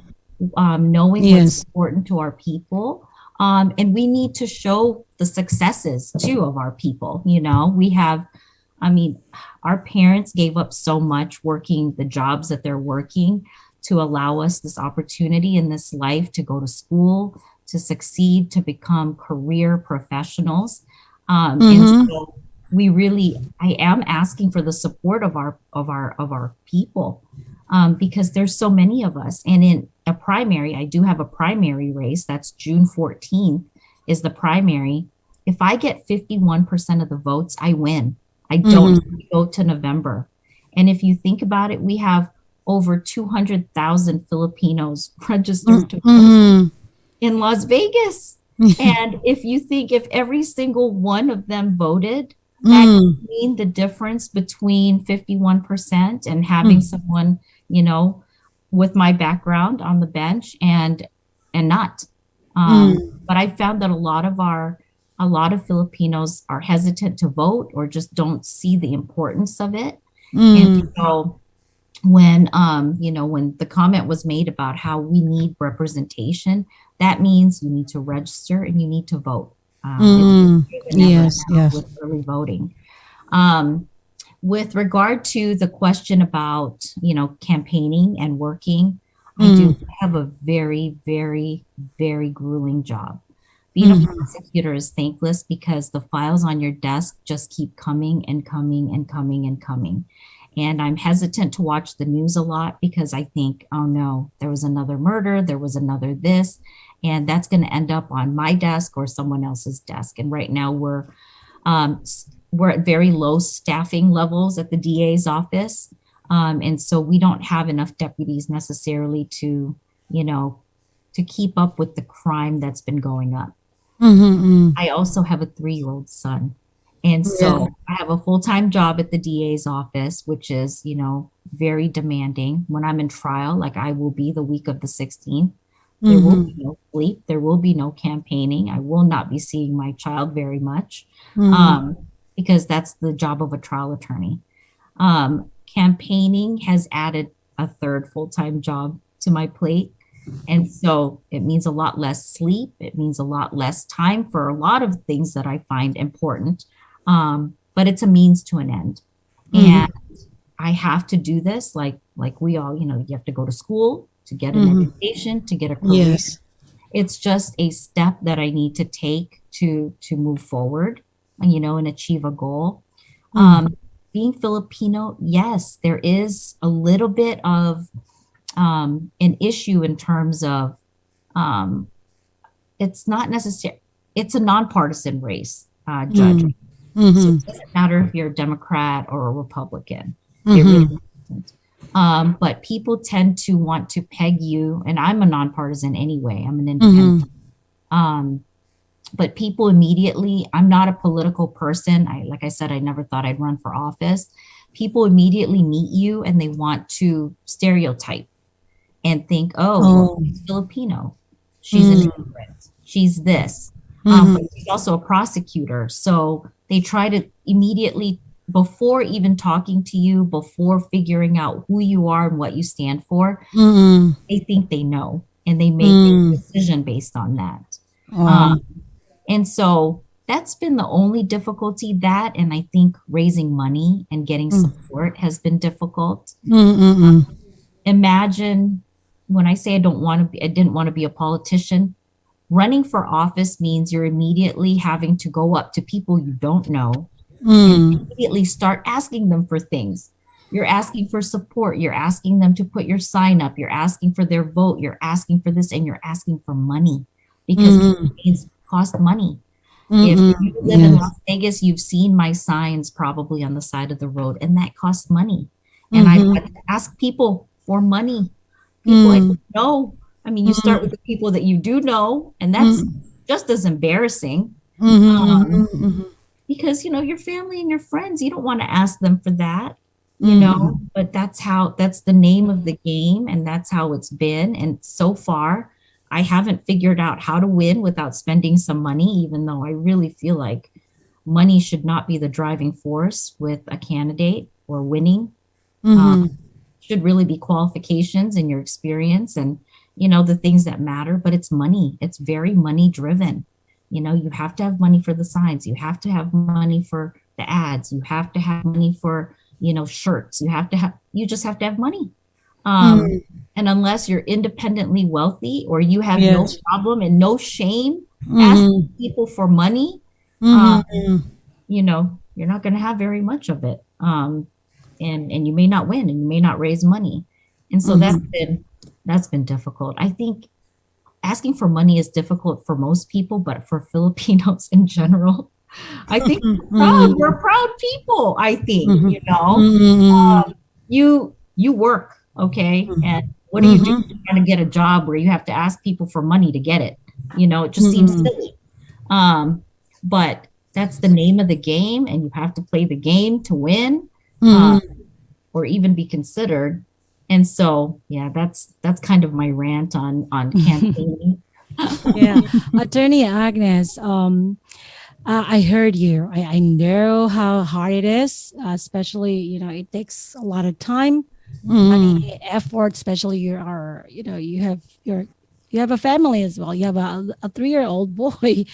knowing what's important to our people. And we need to show the successes too of our people. We have, our parents gave up so much working the jobs that they're working to allow us this opportunity in this life to go to school, to succeed, to become career professionals. And so I am asking for the support of our people, because there's so many of us. And in a primary, I do have a primary race. That's June 14th is the primary. If I get 51% of the votes, I win. I don't go to November. And if you think about it, we have over 200,000 Filipinos registered to vote in Las Vegas. And if every single one of them voted, that would mean the difference between 51% and having someone, with my background on the bench and not. But I found that a lot of Filipinos are hesitant to vote or just don't see the importance of it. And so when the comment was made about how we need representation, that means you need to register and you need to vote. Yes. With early voting. With regard to the question about, campaigning and working, I do have a very, very, very grueling job. Being a prosecutor is thankless because the files on your desk just keep coming and coming and coming and coming. And I'm hesitant to watch the news a lot because I think, oh no, there was another murder, there was another this, and that's going to end up on my desk or someone else's desk. And right now we're at very low staffing levels at the DA's office. And so we don't have enough deputies necessarily to keep up with the crime that's been going up. I also have a 3-year-old son. And so I have a full-time job at the DA's office, which is, very demanding. When I'm in trial, like I will be the week of the 16th, there will be no sleep. There will be no campaigning. I will not be seeing my child very much because that's the job of a trial attorney. Campaigning has added a third full-time job to my plate. And so it means a lot less sleep. It means a lot less time for a lot of things that I find important. But it's a means to an end. And I have to do this like we all, you have to go to school to get an education, to get a career. Yes. It's just a step that I need to take to move forward, and achieve a goal. Being Filipino, yes, there is a little bit of an issue in terms of it's not necessary. It's a nonpartisan race, judging. So it doesn't matter if you're a Democrat or a Republican. It really doesn't. But people tend to want to peg you, and I'm a nonpartisan anyway. I'm an independent. But people immediately, I'm not a political person. Like I said, I never thought I'd run for office. people immediately meet you and they want to stereotype and think, oh, she's Filipino, she's an immigrant, she's this. But she's also a prosecutor. So they try to immediately, before even talking to you, before figuring out who you are and what you stand for, they think they know, and they make a decision based on that. And so that's been the only difficulty, that, and I think raising money and getting support has been difficult. Imagine, when I say I didn't want to be a politician, running for office means you're immediately having to go up to people you don't know and immediately start asking them for things. You're asking for support. You're asking them to put your sign up. You're asking for their vote. You're asking for this, and you're asking for money, because campaigns cost money. If you live in Las Vegas, you've seen my signs probably on the side of the road, and that costs money. And I had to ask people for money. People I don't know. I mean, you start with the people that you do know, and that's just as embarrassing. Because, your family and your friends, you don't want to ask them for that, but that's the name of the game, and that's how it's been. And so far, I haven't figured out how to win without spending some money, even though I really feel like money should not be the driving force with a candidate or winning. Should really be qualifications and your experience and, the things that matter, but it's money. It's very money driven. You have to have money for the signs. You have to have money for the ads. You have to have money for, shirts. You just have to have money. And unless you're independently wealthy, or you have no problem and no shame asking people for money, you're not going to have very much of it. And you may not win, and you may not raise money. And so that's been difficult. I think asking for money is difficult for most people, but for Filipinos in general, I think we're proud people. I think, you work. Okay. And what do you do to try to get a job where you have to ask people for money to get it? It just seems silly. But that's the name of the game, and you have to play the game to win, or even be considered. And so, that's kind of my rant on campaigning. Attorney Agnes, I heard you. I know how hard it is, especially, it takes a lot of time. Money, effort, especially you have a family as well. You have a 3-year-old boy.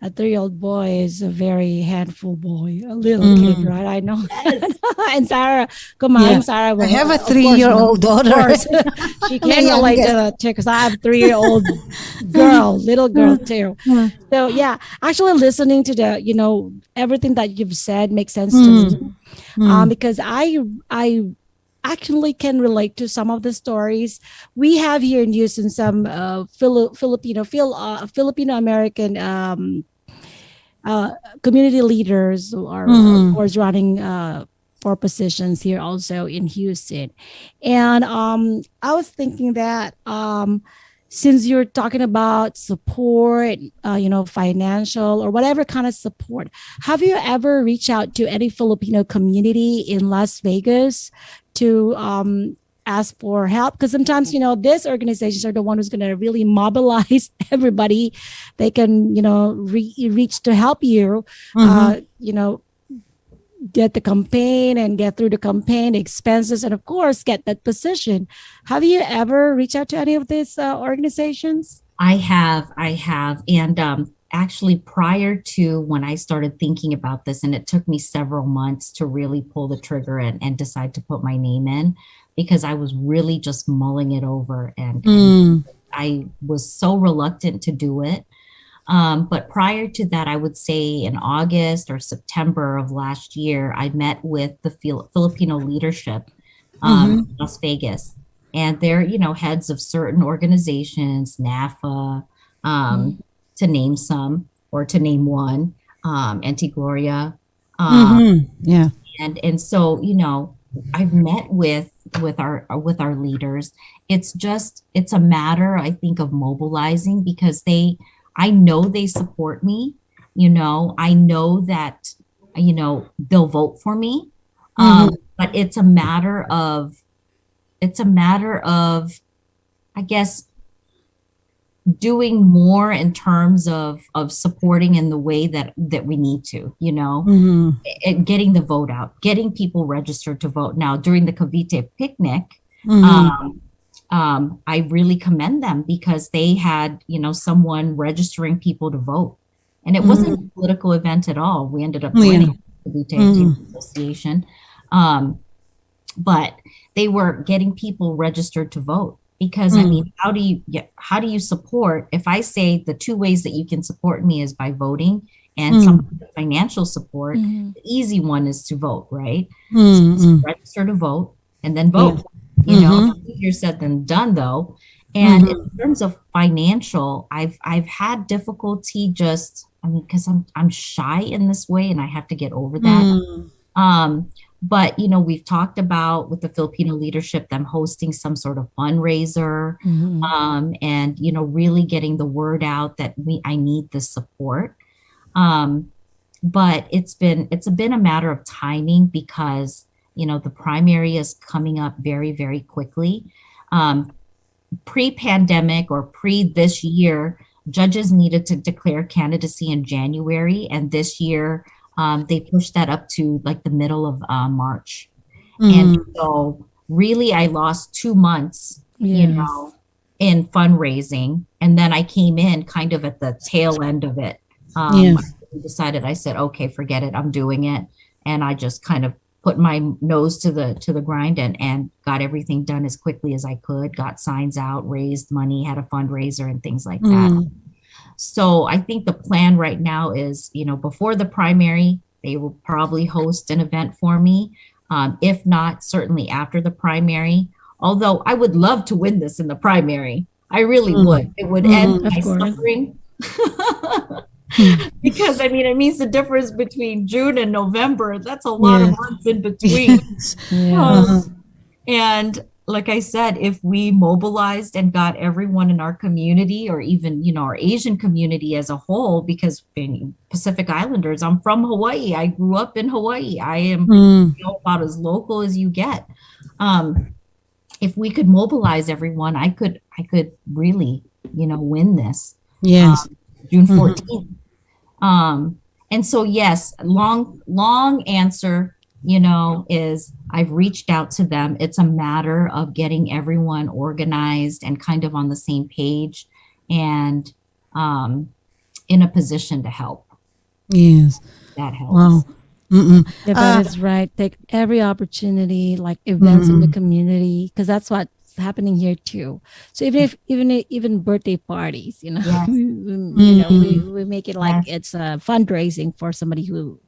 A 3-year-old boy is a very handful boy, a little kid, right? I know. Yes. And Sarah, Sarah. I have a 3-year-old daughter. She can relate to that too, because I have a 3-year-old little girl too. So actually listening to the, everything that you've said makes sense to me, because I actually can relate to some of the stories we have here in Houston. Some Filipino American community leaders who are of course running for positions here also in Houston. And I was thinking that since you're talking about support, financial or whatever kind of support, have you ever reached out to any Filipino community in Las Vegas to ask for help? Because sometimes, these organizations are the one who's going to really mobilize everybody. They can, reach to help you, get the campaign and get through the campaign expenses, and of course get that position. Have you ever reached out to any of these organizations? I have. And actually, prior to when I started thinking about this, and it took me several months to really pull the trigger and decide to put my name in, because I was really just mulling it over, and I was so reluctant to do it. But prior to that, I would say in August or September of last year, I met with the Filipino leadership in Las Vegas, and they're, heads of certain organizations, NAFA, to name some, or to name one, Anti-Gloria. And so, I've met with our leaders. It's a matter, I think, of mobilizing, because I know they support me. I know that, they'll vote for me. but it's a matter of, I guess, doing more in terms of supporting in the way that we need to, and getting the vote out, getting people registered to vote. Now, during the Cavite picnic, I really commend them because they had, someone registering people to vote. And it wasn't a political event at all. We ended up winning the Cavite Association. But they were getting people registered to vote. Because I mean, how do you support? If I say the two ways that you can support me is by voting and some financial support, the easy one is to vote, right? So register to vote and then vote. Easier said than done, though. And in terms of financial, I've had difficulty because I'm shy in this way, and I have to get over that. But, we've talked about with the Filipino leadership, them hosting some sort of fundraiser, and, really getting the word out that I need this support. But it's been a matter of timing because, the primary is coming up very, very quickly. Pre-pandemic or this year, judges needed to declare candidacy in January, and this year, they pushed that up to like the middle of March. And so really I lost 2 months, in fundraising. And then I came in kind of at the tail end of it. I said, okay, forget it. I'm doing it. And I just kind of put my nose to the grind and got everything done as quickly as I could, got signs out, raised money, had a fundraiser and things like that. So I think the plan right now is, before the primary, they will probably host an event for me. If not, certainly after the primary. Although I would love to win this in the primary. I really would. It would end my suffering. Because, it means the difference between June and November. That's a lot of months in between. And like I said, if we mobilized and got everyone in our community or even, our Asian community as a whole, because being Pacific Islanders, I'm from Hawaii. I grew up in Hawaii. I am about as local as you get. If we could mobilize everyone, I could really, win this. Yes. June 14th. And so, yes, long answer, is I've reached out to them. It's a matter of getting everyone organized and kind of on the same page and in a position to help. Yes. That helps. Wow. Yeah, that is right. Take every opportunity, like events in the community, because that's what's happening here too. So even birthday parties, we make it like it's a fundraising for somebody who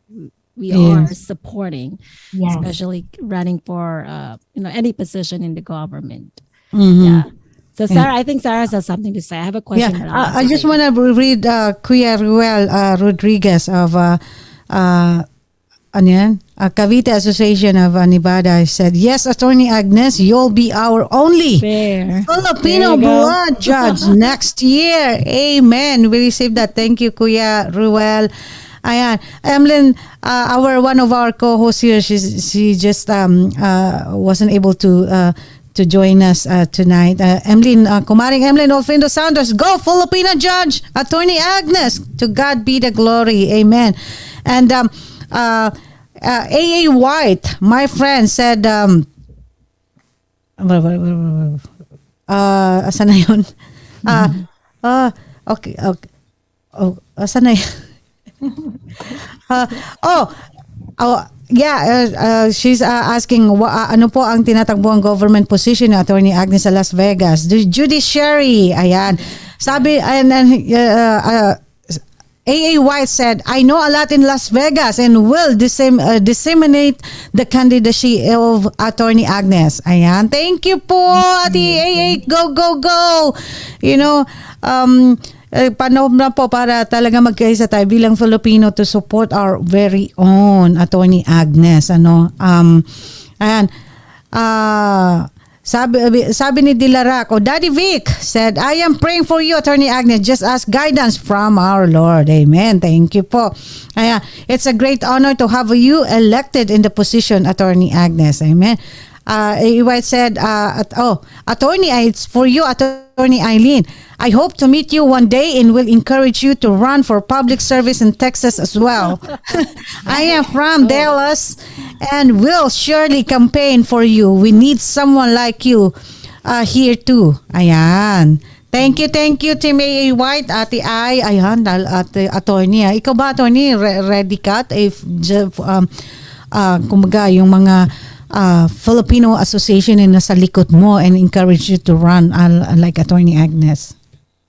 we are supporting, especially running for any position in the government. Yeah. So Sarah, I think Sarah has something to say. I have a question. I just want to read Kuya Ruel Rodriguez of Cavite Association of Nevada said, yes, Attorney Agnes, you'll be our only Filipino blood judge next year. Amen. We received that. Thank you, Kuya Ruel. Ayan. Emlyn, one of our co-hosts here, she just wasn't able to join us tonight. Emlyn, Kumaring Emlyn Olfindo Saunders, go Filipino judge, Attorney Agnes. To God be the glory. Amen. And A.A. White, my friend, said, asan na yun? Okay. Asan na yun? She's asking ano po ang tinatakbuhang government position ni Attorney Agnes sa Las Vegas. The judiciary, ayan. Sabi, A.A. White said, I know a lot in Las Vegas and will disseminate the candidacy of Attorney Agnes. Ayan. Thank you po, Ati A.A. Go, go, go. Panahon na po para talaga magkaisa tayo bilang Filipino to support our very own Attorney Agnes. Ayan. Sabi ni Dilarac, Daddy Vic said, I am praying for you, Attorney Agnes. Just ask guidance from our Lord. Amen. Thank you po. It's a great honor to have you elected in the position, Attorney Agnes. Amen. White said, Attorney, it's for you, Attorney Aileen. I hope to meet you one day and will encourage you to run for public service in Texas as well. I am from Dallas and will surely campaign for you. We need someone like you here too. Ayan. Thank you, Team A. White, Ate Ai. Ayan, Attorney. Ikaw ba, Attorney, ready ka? If, kumbaga, yung mga Filipino Association na nasa likod mo and encourage you to run like Attorney Agnes?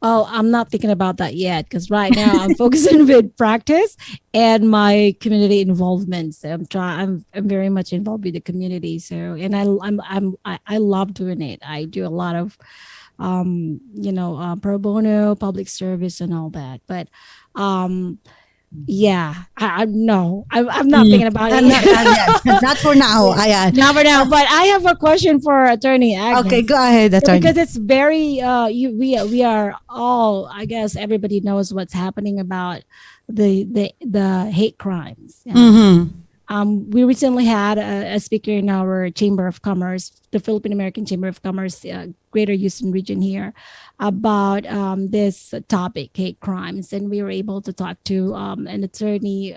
Oh, I'm not thinking about that yet because right now I'm focusing with practice and my community involvement. So I'm very much involved with the community. So and I love doing it. I do a lot of pro bono, public service, and all that. But yeah, I'm not thinking about it. Not for now. Not for now. But I have a question for Attorney Agnes. Okay, go ahead, Attorney. Because it's very we are all, I guess everybody knows what's happening about the hate crimes. We recently had a speaker in our Chamber of Commerce, the Philippine American Chamber of Commerce, Greater Houston region here, about this topic, hate crimes. And we were able to talk to an attorney,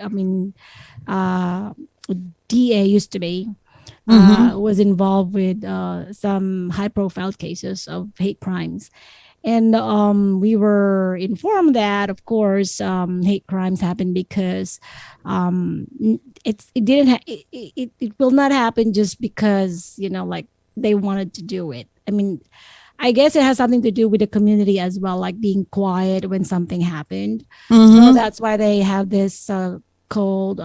DA used to be, was involved with some high profile cases of hate crimes. And we were informed that, of course, hate crimes happen because it will not happen just because, like they wanted to do it. I mean, I guess it has something to do with the community as well, like being quiet when something happened. So that's why they have this called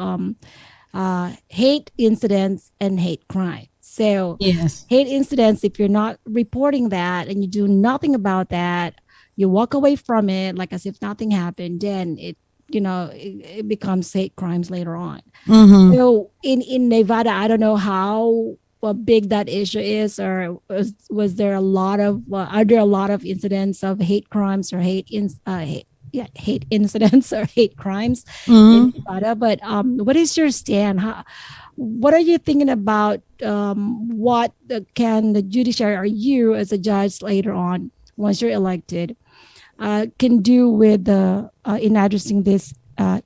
hate incidents and hate crime. So yes, hate incidents, if you're not reporting that and you do nothing about that, you walk away from it like as if nothing happened, then it becomes hate crimes later on. So in Nevada, I don't know how big that issue is, or was there a lot of are there a lot of incidents of hate crimes or hate incidents or hate crimes in Nevada? But what is your stand? What are you thinking about what can the judiciary or you as a judge later on, once you're elected, can do with in addressing this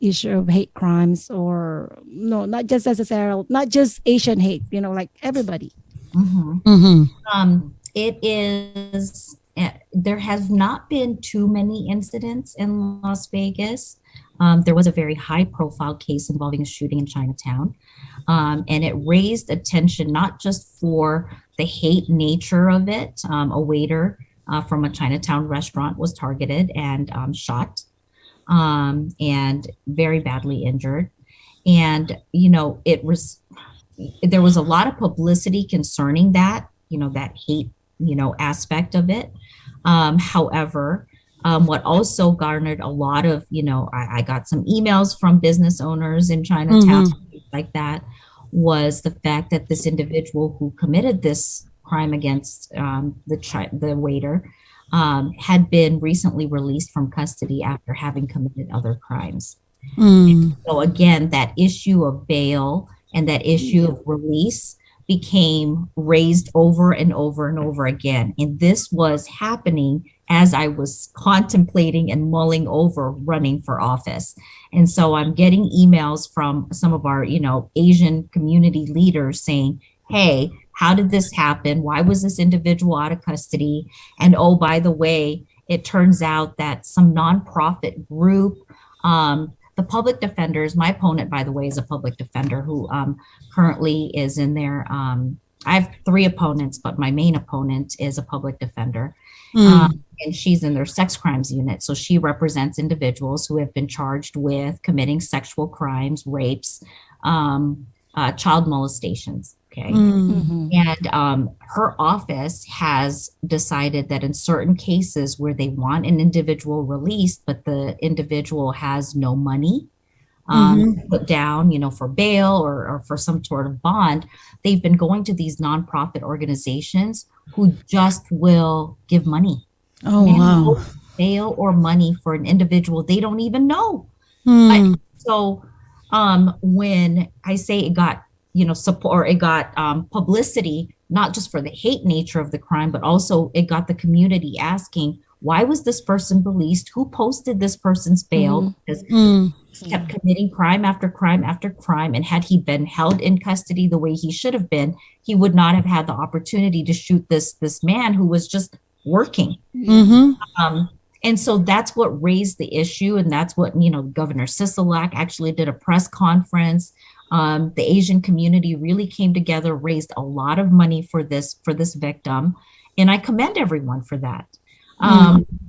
issue of hate crimes, or no, not just necessarily, not just Asian hate, like everybody? It is, there has not been too many incidents in Las Vegas. There was a very high profile case involving a shooting in Chinatown. And it raised attention, not just for the hate nature of it. A waiter from a Chinatown restaurant was targeted and shot and very badly injured. And, there was a lot of publicity concerning that, that hate, aspect of it. However, what also garnered a lot of, I got some emails from business owners in Chinatown, like that, was the fact that this individual who committed this crime against the waiter had been recently released from custody after having committed other crimes. So again, that issue of bail and that issue of release became raised over and over and over again. And this was happening as I was contemplating and mulling over running for office. And so I'm getting emails from some of our, Asian community leaders saying, hey, how did this happen? Why was this individual out of custody? And oh, by the way, it turns out that some nonprofit group, the public defenders, my opponent, by the way, is a public defender who currently is in there. I have 3 opponents, but my main opponent is a public defender. And she's in their sex crimes unit. So she represents individuals who have been charged with committing sexual crimes, rapes, child molestations. Okay. And her office has decided that in certain cases where they want an individual released, but the individual has no money, put down, for bail or for some sort of bond. They've been going to these nonprofit organizations who just will give money. Oh, wow. Bail or money for an individual they don't even know. So when I say it got, support, or it got publicity, not just for the hate nature of the crime, but also it got the community asking, why was this person released? Who posted this person's bail? Because he kept committing crime after crime after crime. And had he been held in custody the way he should have been, he would not have had the opportunity to shoot this man who was just working. And so that's what raised the issue. And that's what, Governor Sisolak actually did a press conference. The Asian community really came together, raised a lot of money for this victim. And I commend everyone for that.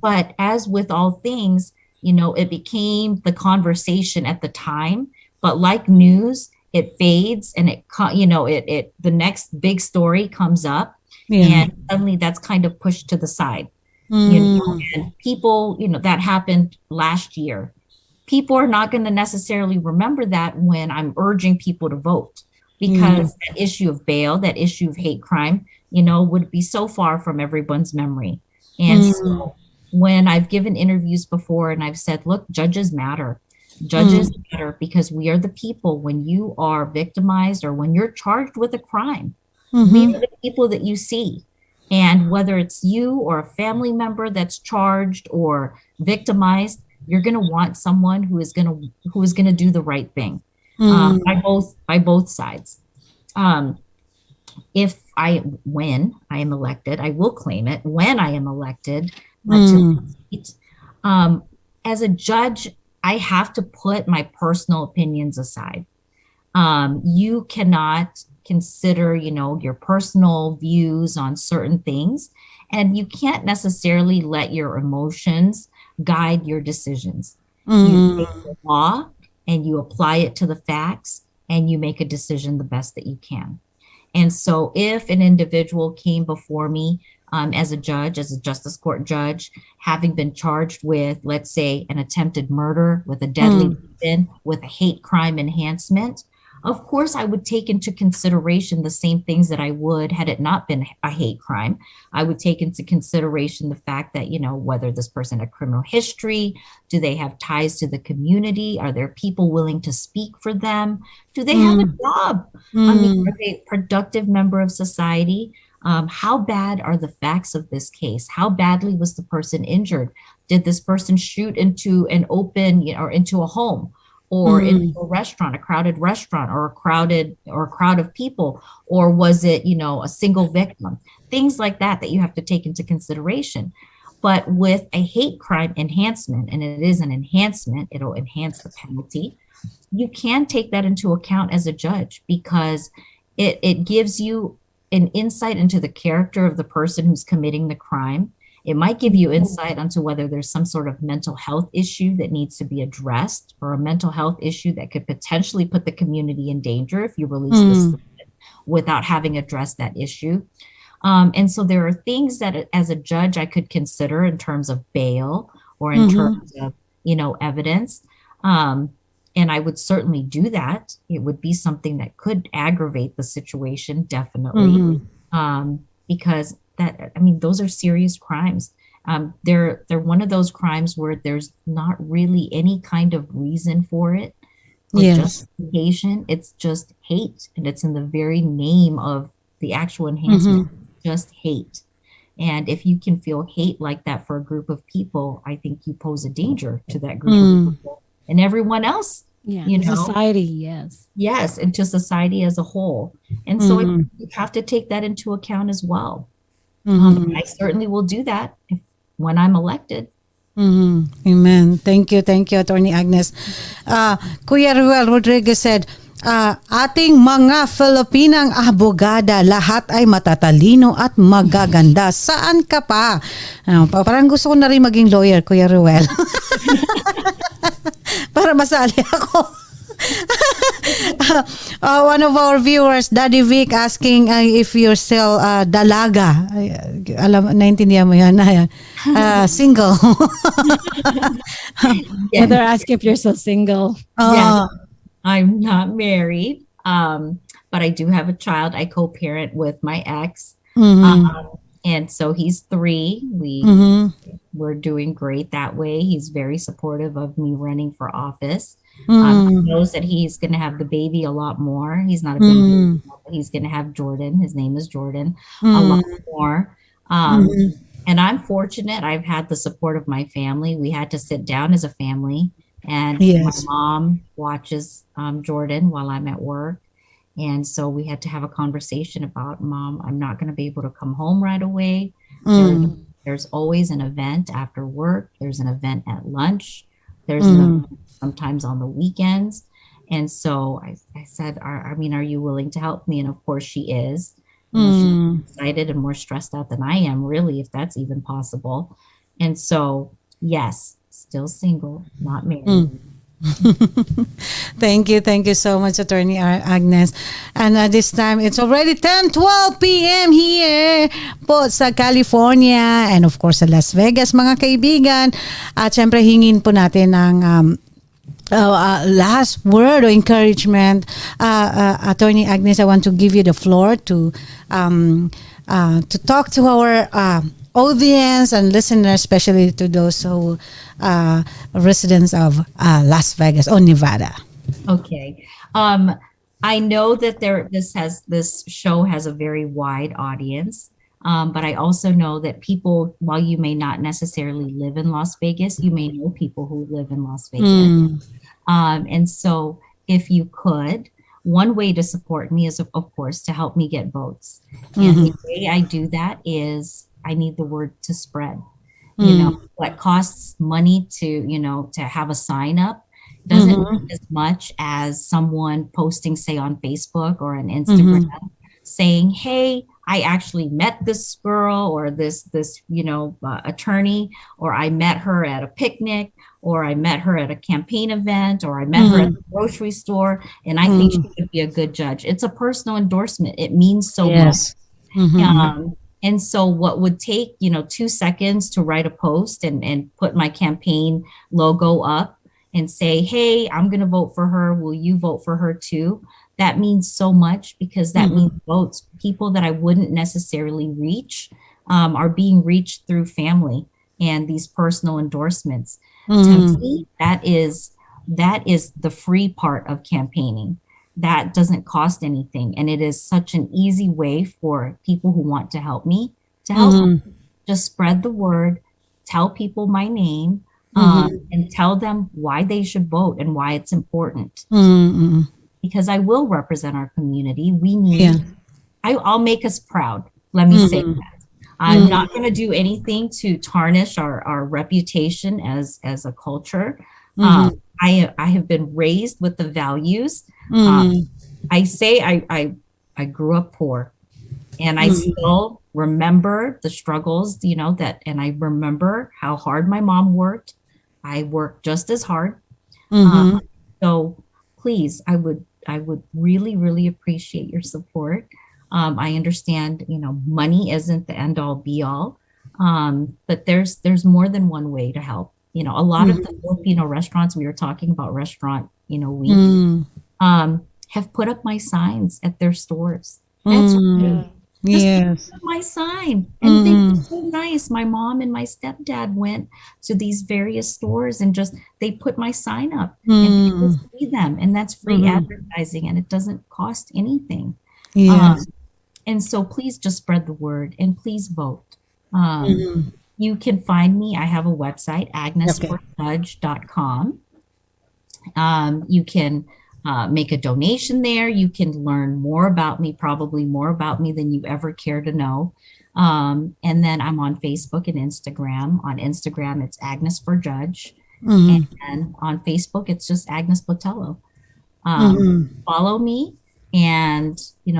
But as with all things, it became the conversation at the time, but like news, it fades and the next big story comes up and suddenly that's kind of pushed to the side. And people, that happened last year. People are not going to necessarily remember that when I'm urging people to vote, because that issue of bail, that issue of hate crime, would be so far from everyone's memory. And so when I've given interviews before and I've said, look, judges matter. Judges matter because we are the people. When you are victimized or when you're charged with a crime, we are the people that you see. And whether it's you or a family member that's charged or victimized, you're going to want someone who is going to do the right thing by both sides. When I am elected, I will claim it. When I am elected, as a judge, I have to put my personal opinions aside. You cannot consider, your personal views on certain things, and you can't necessarily let your emotions guide your decisions. You take the law and you apply it to the facts and you make a decision the best that you can. And so if an individual came before me as a judge, as a justice court judge, having been charged with, let's say, an attempted murder, with a deadly weapon, with a hate crime enhancement, of course, I would take into consideration the same things that I would had it not been a hate crime. I would take into consideration the fact that, whether this person had criminal history, do they have ties to the community? Are there people willing to speak for them? Do they have a job? Are they a productive member of society? How bad are the facts of this case? How badly was the person injured? Did this person shoot into an open, or into a home? Or in a restaurant, a crowded restaurant, or a crowd of people, or was it, a single victim? Things like that you have to take into consideration. But with a hate crime enhancement, and it is an enhancement, it'll enhance the penalty. You can take that into account as a judge because it gives you an insight into the character of the person who's committing the crime. It might give you insight onto whether there's some sort of mental health issue that needs to be addressed, or a mental health issue that could potentially put the community in danger if you release this without having addressed that issue. And so there are things that as a judge I could consider in terms of bail or in terms of, evidence. And I would certainly do that. It would be something that could aggravate the situation, definitely, because those are serious crimes. They're one of those crimes where there's not really any kind of reason for it or justification. It's just hate, and it's in the very name of the actual enhancement. Just hate. And if you can feel hate like that for a group of people, I think you pose a danger to that group of people and everyone else. Society, yes, and to society as a whole. And so you have to take that into account as well. I certainly will do that when I'm elected. Amen. Thank you, Attorney Agnes. Kuya Ruel Rodriguez said, ating mga Filipinang abogada, lahat ay matatalino at magaganda. Saan ka pa? Parang gusto ko na rin maging lawyer, Kuya Ruel. Para masali ako. One of our viewers, Daddy Vic, asking if you're still dalaga. Naintindihan mo yan. Single. Yeah, they're asking if you're still single. Yeah, I'm not married, but I do have a child. I co-parent with my ex, and so he's 3. We're doing great that way. He's very supportive of me running for office. He knows that he's going to have the baby a lot more. He's not a baby anymore, but he's going to have Jordan. His name is Jordan. A lot more. And I'm fortunate. I've had the support of my family. We had to sit down as a family, and my mom watches Jordan while I'm at work. And so we had to have a conversation about, Mom, I'm not going to be able to come home right away. There's always an event after work. There's an event at lunch. There's an event sometimes on the weekends. And so I said, are you willing to help me? And of course she is. She's excited and more stressed out than I am, really, if that's even possible. And so, yes, still single, not married. Thank you so much, Attorney Agnes. And this time it's already 10:12 p.m. here po sa California and of course sa Las Vegas, mga kaibigan. At syempre hingin po natin ng last word or encouragement. Attorney Agnes, I want to give you the floor to talk to our audience and listeners, especially to those who residents of Las Vegas or Nevada. Okay. I know that this show has a very wide audience, but I also know that people, while you may not necessarily live in Las Vegas, you may know people who live in Las Vegas. And so if you could, one way to support me is, of course, to help me get votes. And the way I do that is I need the word to spread. You know, what costs money to have a sign up doesn't mean as much as someone posting, say, on Facebook or on Instagram saying, hey, I actually met this girl or this attorney, or I met her at a picnic, or I met her at a campaign event, or I met her at the grocery store, and I think she could be a good judge. It's a personal endorsement. It means so much. And so what would take, 2 seconds to write a post and put my campaign logo up and say, hey, I'm going to vote for her. Will you vote for her too? That means so much, because that means votes, people that I wouldn't necessarily reach are being reached through family and these personal endorsements. To me, that is the free part of campaigning. That doesn't cost anything. And it is such an easy way for people who want to help me to help me. Just spread the word, tell people my name, and tell them why they should vote and why it's important. Because I will represent our community. We need, I'll make us proud. Let me say that. I'm not going to do anything to tarnish our reputation as a culture. I have been raised with the values. I say I grew up poor, and I still remember the struggles, and I remember how hard my mom worked. I worked just as hard. So please, I would really, really appreciate your support. I understand, money isn't the end all be all, but there's more than one way to help. A lot of the Filipino restaurants, we were talking about restaurant, week, have put up my signs at their stores. That's right. Just put up my sign. And they were so nice. My mom and my stepdad went to these various stores and they put my sign up and people see them. And that's free advertising, and it doesn't cost anything. And so please just spread the word and please vote. You can find me. I have a website, agnesforjudge.com. You can make a donation there. You can learn more about me, probably more about me than you ever care to know. And then I'm on Facebook and Instagram. On Instagram, it's Agnes for Judge. And on Facebook, it's just Agnes Botelho. Follow me and,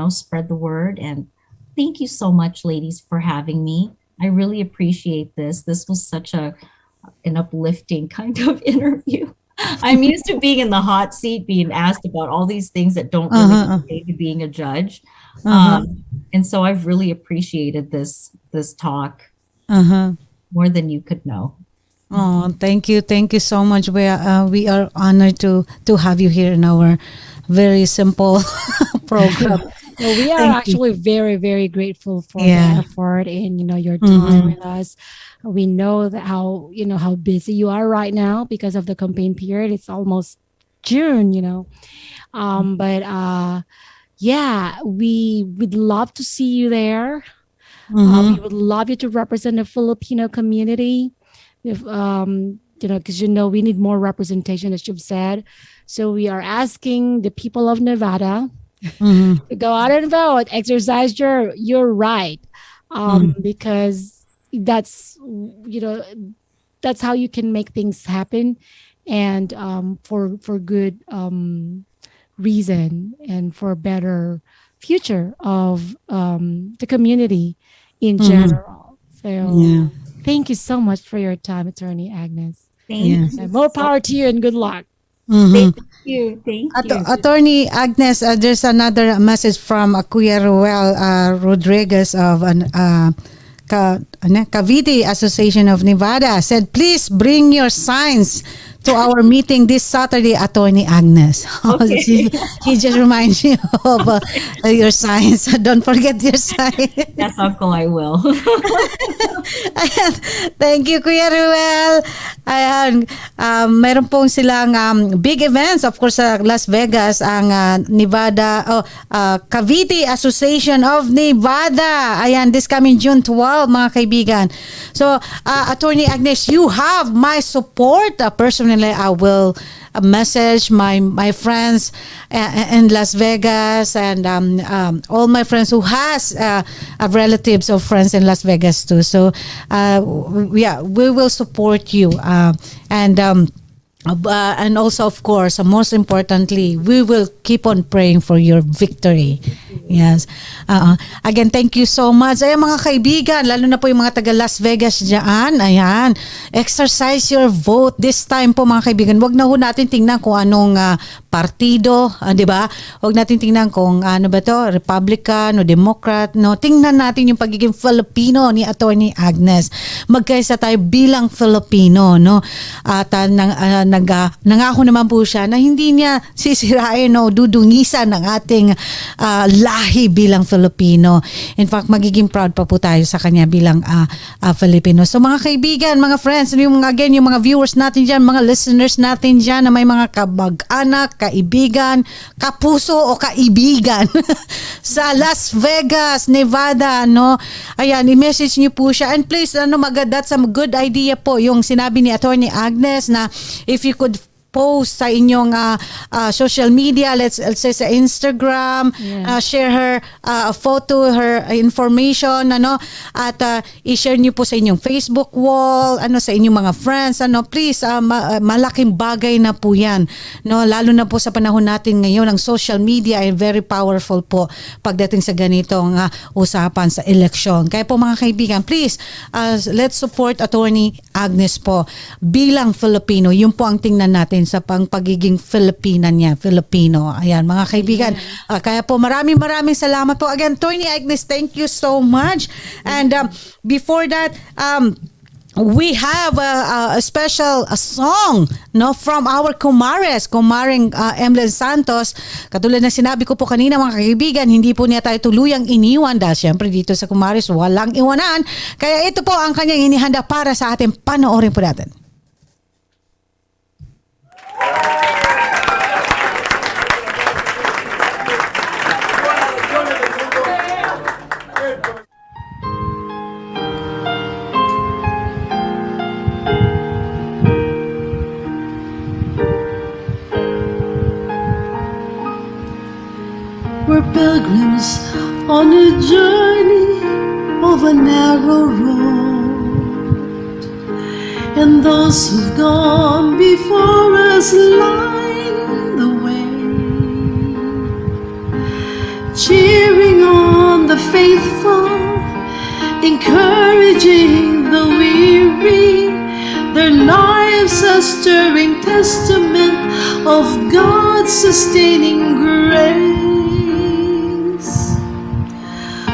spread the word. And thank you so much, ladies, for having me. I really appreciate this. This was such an uplifting kind of interview. I'm used to being in the hot seat, being asked about all these things that don't really relate to being a judge. And so I've really appreciated this talk more than you could know. Oh, thank you so much. We are honored to have you here in our very simple program. So we are actually very, very grateful for the effort and your time with us. We know that how busy you are right now because of the campaign period. It's almost June, but we would love to see you there. We would love you to represent the Filipino community. If because we need more representation, as you've said. So we are asking the people of Nevada to go out and vote, exercise your right, because that's how you can make things happen, and for good reason and for a better future of the community in general. So thank you so much for your time, Attorney Agnes. Thank you. And more power to you and good luck. Thank you. Thank you. Attorney Agnes, there's another message from Kuya Ruel Rodriguez of Cavite Association of Nevada. Said, please bring your signs to our meeting this Saturday, Attorney Agnes. Okay. He just reminds you of your signs. Don't forget your sign. Yes, Uncle, I will. Ayan. Thank you, Kuya Ruel. Ayan. Meron pong silang big events. Of course, sa Las Vegas, ang Cavite Association of Nevada. Ayan, this coming June 12, mga kaibigan. So, Attorney Agnes, you have my support. Personally, I will message my friends in Las Vegas and all my friends who has relatives of friends in Las Vegas too. So we will support you and also, of course, most importantly, we will keep on praying for your victory. Yes. Again, thank you so much. Ayan mga kaibigan, lalo na po yung mga taga Las Vegas dyan. Ayan. Exercise your vote. This time po mga kaibigan, wag na ho natin tingnan kung anong partido, di ba? Wag natin tingnan kung ano ba to, Republican o Democrat. No? Tingnan natin yung pagiging Filipino ni Attorney Agnes. Magkaisa tayo bilang Filipino. No? At nangako naman po siya na hindi niya sisirain o dudungisan ng ating lahi bilang Filipino. In fact, magiging proud pa po tayo sa kanya bilang Filipino. So mga kaibigan, mga friends, yung mga viewers natin dyan, mga listeners natin dyan na may mga kabag-anak, kaibigan, kapuso o kaibigan sa Las Vegas, Nevada, no? Ayan, i-message niyo po siya. And please, that's a good idea po yung sinabi ni Attorney Agnes na if you could post sa inyong social media, let's say sa Instagram, share her photo, her information, at i-share niyo po sa inyong Facebook wall, sa inyong mga friends, please, malaking bagay na po yan, no? Lalo na po sa panahon natin ngayon, ang social media ay very powerful po pagdating sa ganitong usapan sa eleksyon. Kaya po mga kaibigan, please, let's support Attorney Agnes po bilang Filipino. Yun po ang tingnan natin sa pagiging Filipino. Ayan, mga kaibigan. Kaya po maraming salamat po. Again, Attorney Agnes, thank you so much. And before that, we have a special song, no, from our kumaring Emlyn Santos. Katulad na sinabi ko po kanina mga kaibigan, hindi po niya tayo tuluyang iniwan dahil syempre dito sa Kumares walang iwanan. Kaya ito po ang kanyang inihanda para sa atin. Panoorin po natin. We're pilgrims on a journey of a narrow road, and those who've gone before us line the way, cheering on the faithful, encouraging the weary. Their lives a stirring testament of God's sustaining grace.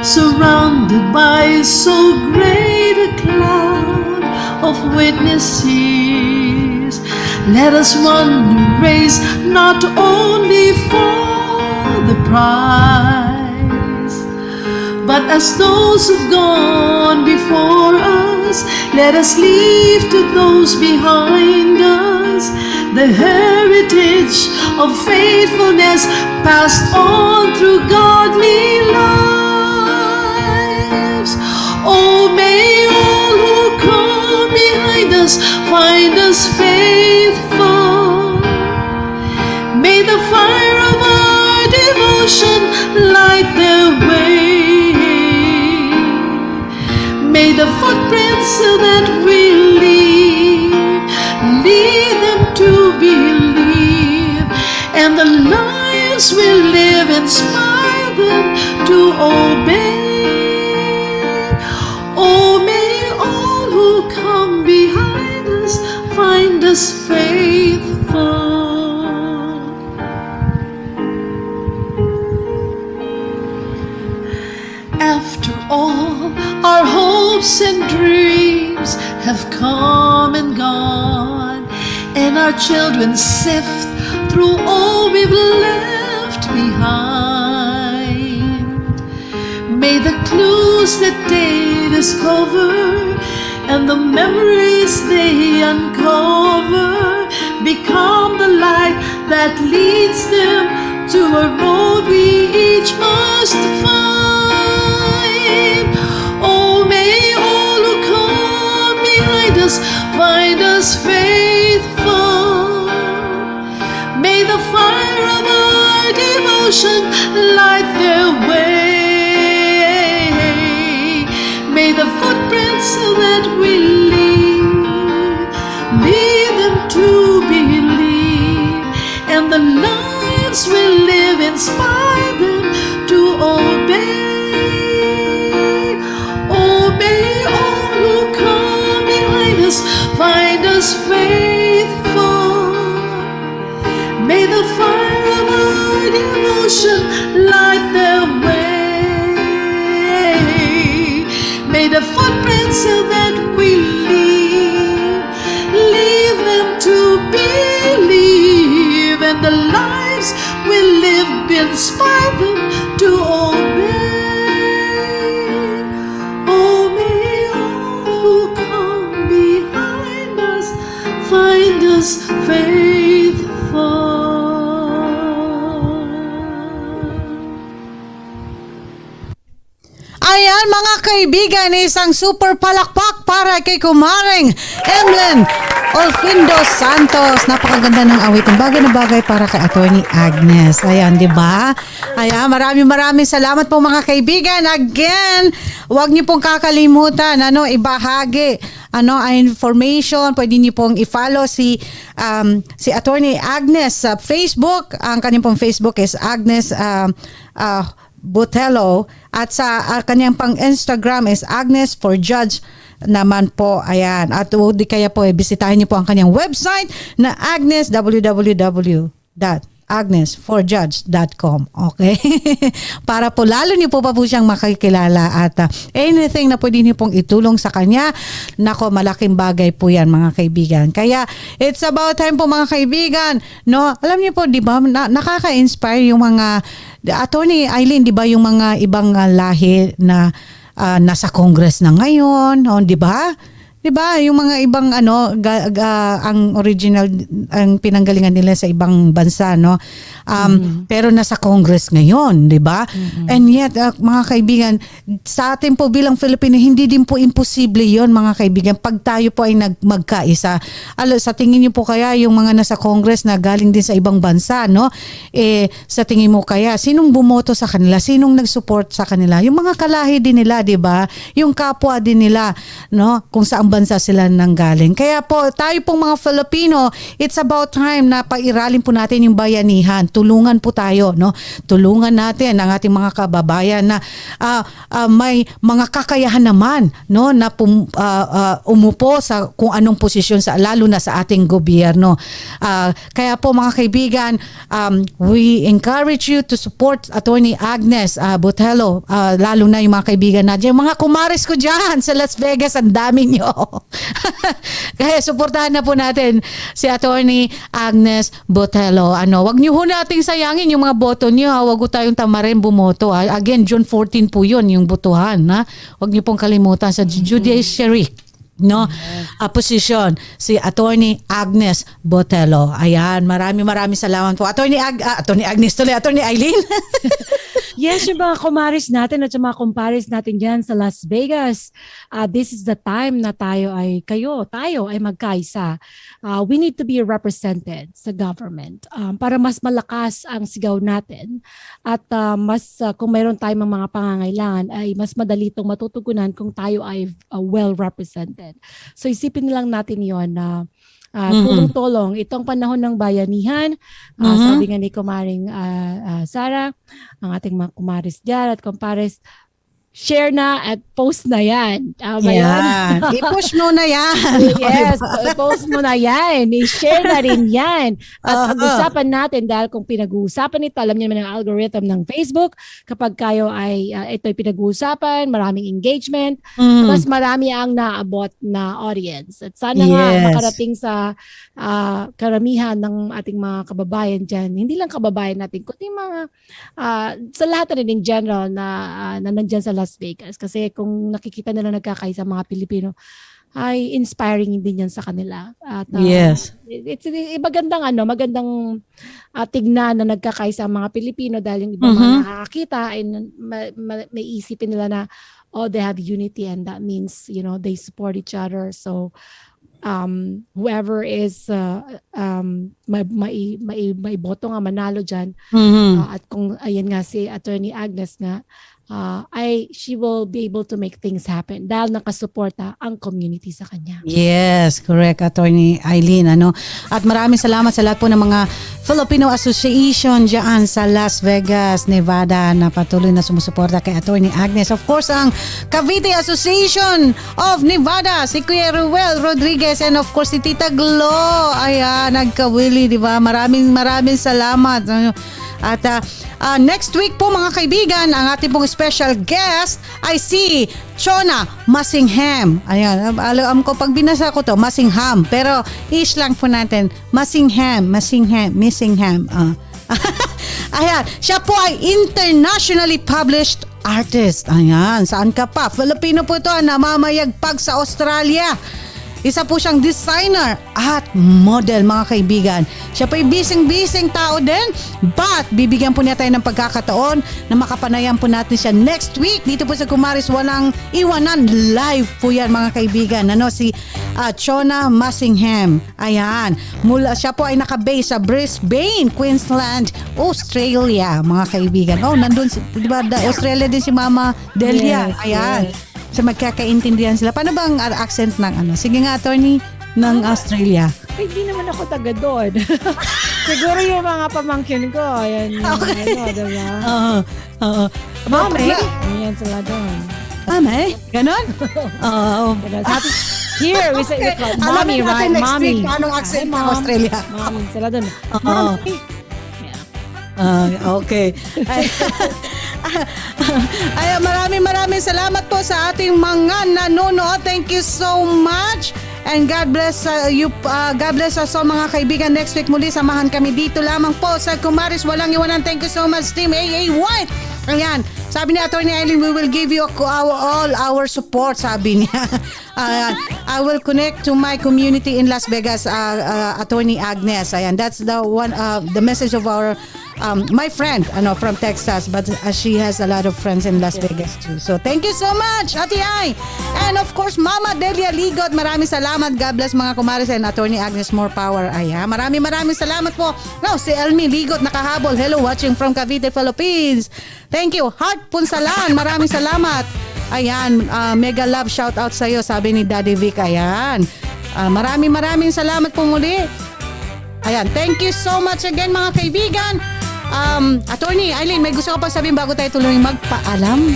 Surrounded by so great a cloud of witnesses, let us run the race not only for the prize, but as those who've gone before us, let us leave to those behind us the heritage of faithfulness passed on through godly lives. Oh, may all who come behind us find us faithful. May the fire of our devotion light their way. May the footprints that we lead them to believe, and the lives we live inspire them to obey. Oh, may all who come behind us find us faithful. After all, our hopes and dreams have come and gone, and our children sift through all we've left behind. May the clues that they discover and the memories they uncover become the light that leads them to a road we each must find. Oh, may all who come behind us find us faithful. May the fire of our devotion light their way. May the footprints that we lead them to believe, and the lives we live inspire them to obey. Oh, may all who come behind us find us faithful. May the fire of our devotion light their way. May the footprints that we leave them to believe, and the lives we live inspire them to obey. Oh, may all who come behind us find us faithful. Ayan mga kaibigan, isang super palakpak para kay Kumaring Emlyn Santos. Napakaganda ng awitin. Bagay na bagay para kay Attorney Agnes. Ayan, di ba? Ayan, maraming salamat po mga kaibigan. Again, huwag niyo pong kakalimutan, ibahagi ang information. Pwede niyo pong i-follow si Attorney Agnes sa Facebook. Ang kanyang pong Facebook is Agnes Botelho, at sa kanyang pang Instagram is Agnes for Judge naman po. Ayan, at di kaya po bisitahin niyo po ang kanyang website na Agnes, www.agnesforjudge.com. Okay? Para po lalo niyo po pa po siyang makikilala, at anything na pwede niyo pong itulong sa kanya, nako, malaking bagay po yan mga kaibigan. Kaya it's about time po mga kaibigan, no? Alam niyo po, di ba, nakaka-inspire yung mga Attorney Aileen, di ba, yung mga ibang lahi na nasa Congress na ngayon, di ba? Di ba? Yung mga ibang ang original, ang pinanggalingan nila sa ibang bansa, no? Pero nasa Congress ngayon, di ba? And yet, mga kaibigan, sa atin po bilang Filipino, hindi din po imposible yon mga kaibigan, pag tayo po ay magkaisa. Sa tingin niyo po kaya yung mga nasa Congress na galing din sa ibang bansa, no? Sa tingin mo kaya, sinong bumoto sa kanila? Sinong nag-support sa kanila? Yung mga kalahi din nila, di ba? Yung kapwa din nila, no? Kung saan bansa sila nanggaling. Kaya po, tayo pong mga Filipino, it's about time na pairalin po natin yung bayanihan. Tulungan po tayo, no? Tulungan natin ang ating mga kababayan na may mga kakayahan naman, no, na umupo sa kung anong posisyon lalo na sa ating gobyerno. Kaya po mga kaibigan, we encourage you to support Attorney Agnes Botelho, lalo na yung mga kaibigan natin. Yung mga kumaris ko dyan sa Las Vegas, ang dami nyo. Kaya suportahan na po natin si Attorney Agnes Botelho. Wag nyo ho nating sayangin yung mga boto nyo. Wag ho tayong tamarin bumoto. Again, June 14 po yun, yung botohan. Wag nyo pong kalimutan sa judiciary, no, position si Attorney Agnes Botelho. Ayan, maraming salamat po. Attorney Agnes tuloy, Attorney Aileen. Yes, yung mga kumaris natin at yung mga kumparis natin dyan sa Las Vegas, this is the time na tayo ay magkaisa. We need to be represented sa government para mas malakas ang sigaw natin at kung mayroon tayong mga pangangailangan ay mas madali itong matutugunan kung tayo ay well represented. So isipin lang natin yon na tulong-tulong itong panahon ng bayanihan. Sabi nga ni Kumaring Sarah, ang ating mga kumaris dyan at kumpares, share na at post na yan. Yan. I-push mo na yan. Yes, post mo na yan. I-share na rin yan. At pag-usapan natin dahil kung pinag-uusapan ito, alam niyo naman ang algorithm ng Facebook, kapag kayo ay ito'y pinag-uusapan, maraming engagement, mas marami ang naabot na audience. At sana nga makarating sa karamihan ng ating mga kababayan dyan. Hindi lang kababayan natin, kundi mga sa lahat na rin in general na nandyan sa Las Vegas. Kasi kung nakikita nila nagkakaisa mga Pilipino, ay inspiring din yan sa kanila. At, it's magandang tignan na nagkakaisa ang mga Pilipino dahil yung iba mga nakakita ay may isipin nila na they have unity and that means, they support each other. So, whoever is may boto nga manalo dyan at kung ayan nga si Attorney Agnes nga she will be able to make things happen dahil nakasuporta ang community sa kanya. Yes, correct, Attorney Aileen. At maraming salamat sa lahat po ng mga Filipino Association dyan sa Las Vegas, Nevada na patuloy na sumusuporta kay Attorney Agnes. Of course, ang Cavite Association of Nevada, si Kuya Ruel Rodriguez, and of course si Tita Glo. Ayan, nagkawili, di ba? Maraming salamat. At next week po mga kaibigan, ang ating pong special guest ay si Chona Massingham. Ayan, alam ko pag binasa ko to, Massingham. Pero i-slang po natin, Massingham. Ayan, siya po ay internationally published artist. Ayan, saan ka pa? Filipino po ito, namamayagpag sa Australia. Isa po siyang designer at model, mga kaibigan. Siya po ay bising-bising tao din, but bibigyan po niya tayo ng pagkakataon na makapanayan po natin siya next week dito po sa Kumaris Walang Iwanan. Live po yan, mga kaibigan. Si Chona Massingham. Ayan. Siya po ay nakabase sa Brisbane, Queensland, Australia, mga kaibigan. Nandun, di ba, Australia din si Mama Delia. Yes, ayan. Yes. So magkakaintindihan sila. Paano bang accent ng Sige nga, Attorney, ng Australia. Hindi naman ako taga doon. Siguro yung mga pamangkin ko. Ayan, Okay. Diba? Oo. Mami. Ayan sila doon. Mami? Ganon? Oo. Here, we say, Okay. mommy, Alamin natin right? next Mommy. week anong accent Ay, ng mom. Australia. Mommy, sila doon. Oo. Mommy. Okay. Ay, maraming salamat po sa ating mga nanonood. Thank you so much. And God bless you. God bless us all, mga kaibigan. Next week muli, samahan kami dito lamang po sa Kumaris Walang Iwanan. Thank you so much, Team AA White. Ayan, sabi ni Attorney Aileen, we will give you all our support, sabi niya. I will connect to my community in Las Vegas, Attorney Agnes. Ayan, that's the one, the message of our my friend from Texas, but she has a lot of friends in Las Vegas too. So thank you so much, Ate Ai. And of course, Mama Delia Ligot, maraming salamat. God bless, mga kumaris, and Attorney Agnes, more power. Ayan, maraming salamat po. Now, si Elmi Ligot nakahabol. Hello, watching from Cavite, Philippines. Thank you. Heart Punsalan, maraming salamat. Ayan, mega love shout out sa'yo, sabi ni Daddy Vic. Ayan. Maraming salamat po muli. Ayan, thank you so much again mga kaibigan. Attorney Aileen, may gusto ka pa sabihin bago tayo tuloy magpaalam?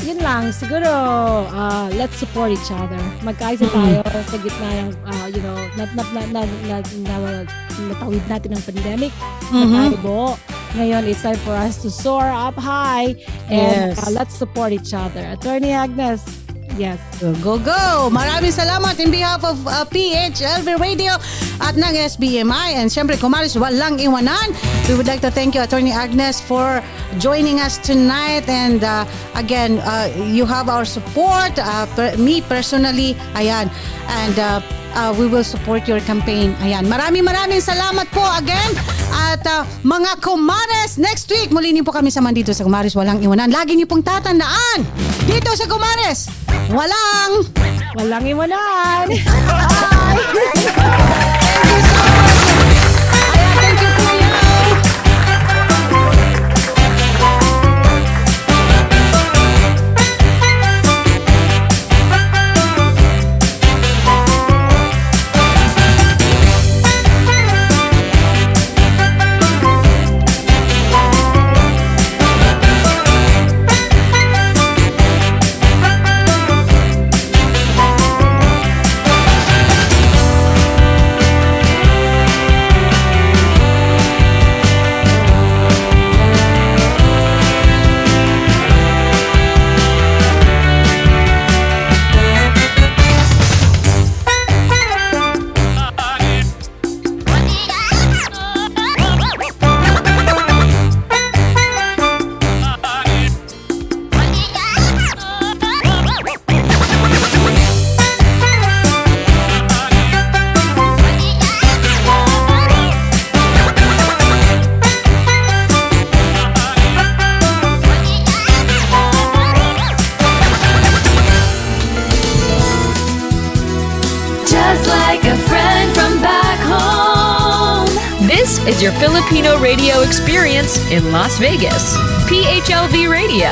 Yun lang, siguro let's support each other. Magkaisa tayo sa gitna ng natawid natin ng pandemic. Nakaibo. Ngayon, it's time for us to soar up high and let's support each other. Attorney Agnes, yes. Go! Maraming salamat in behalf of PHLV Radio at ng SBMI. And syempre, Kumaris, walang iwanan. We would like to thank you, Attorney Agnes, for joining us tonight. And again, you have our support. Me personally, ayan. And we will support your campaign. Ayan. Maraming salamat po again. At mga Kumares, next week, muli niyo po kami samahan dito sa Kumares Walang Iwanan. Lagi niyo pong tatandaan, dito sa Kumares, walang iwanan. Bye! Thank you so much. Ayan, thank you po yan. Is your Filipino radio experience in Las Vegas. PHLV Radio.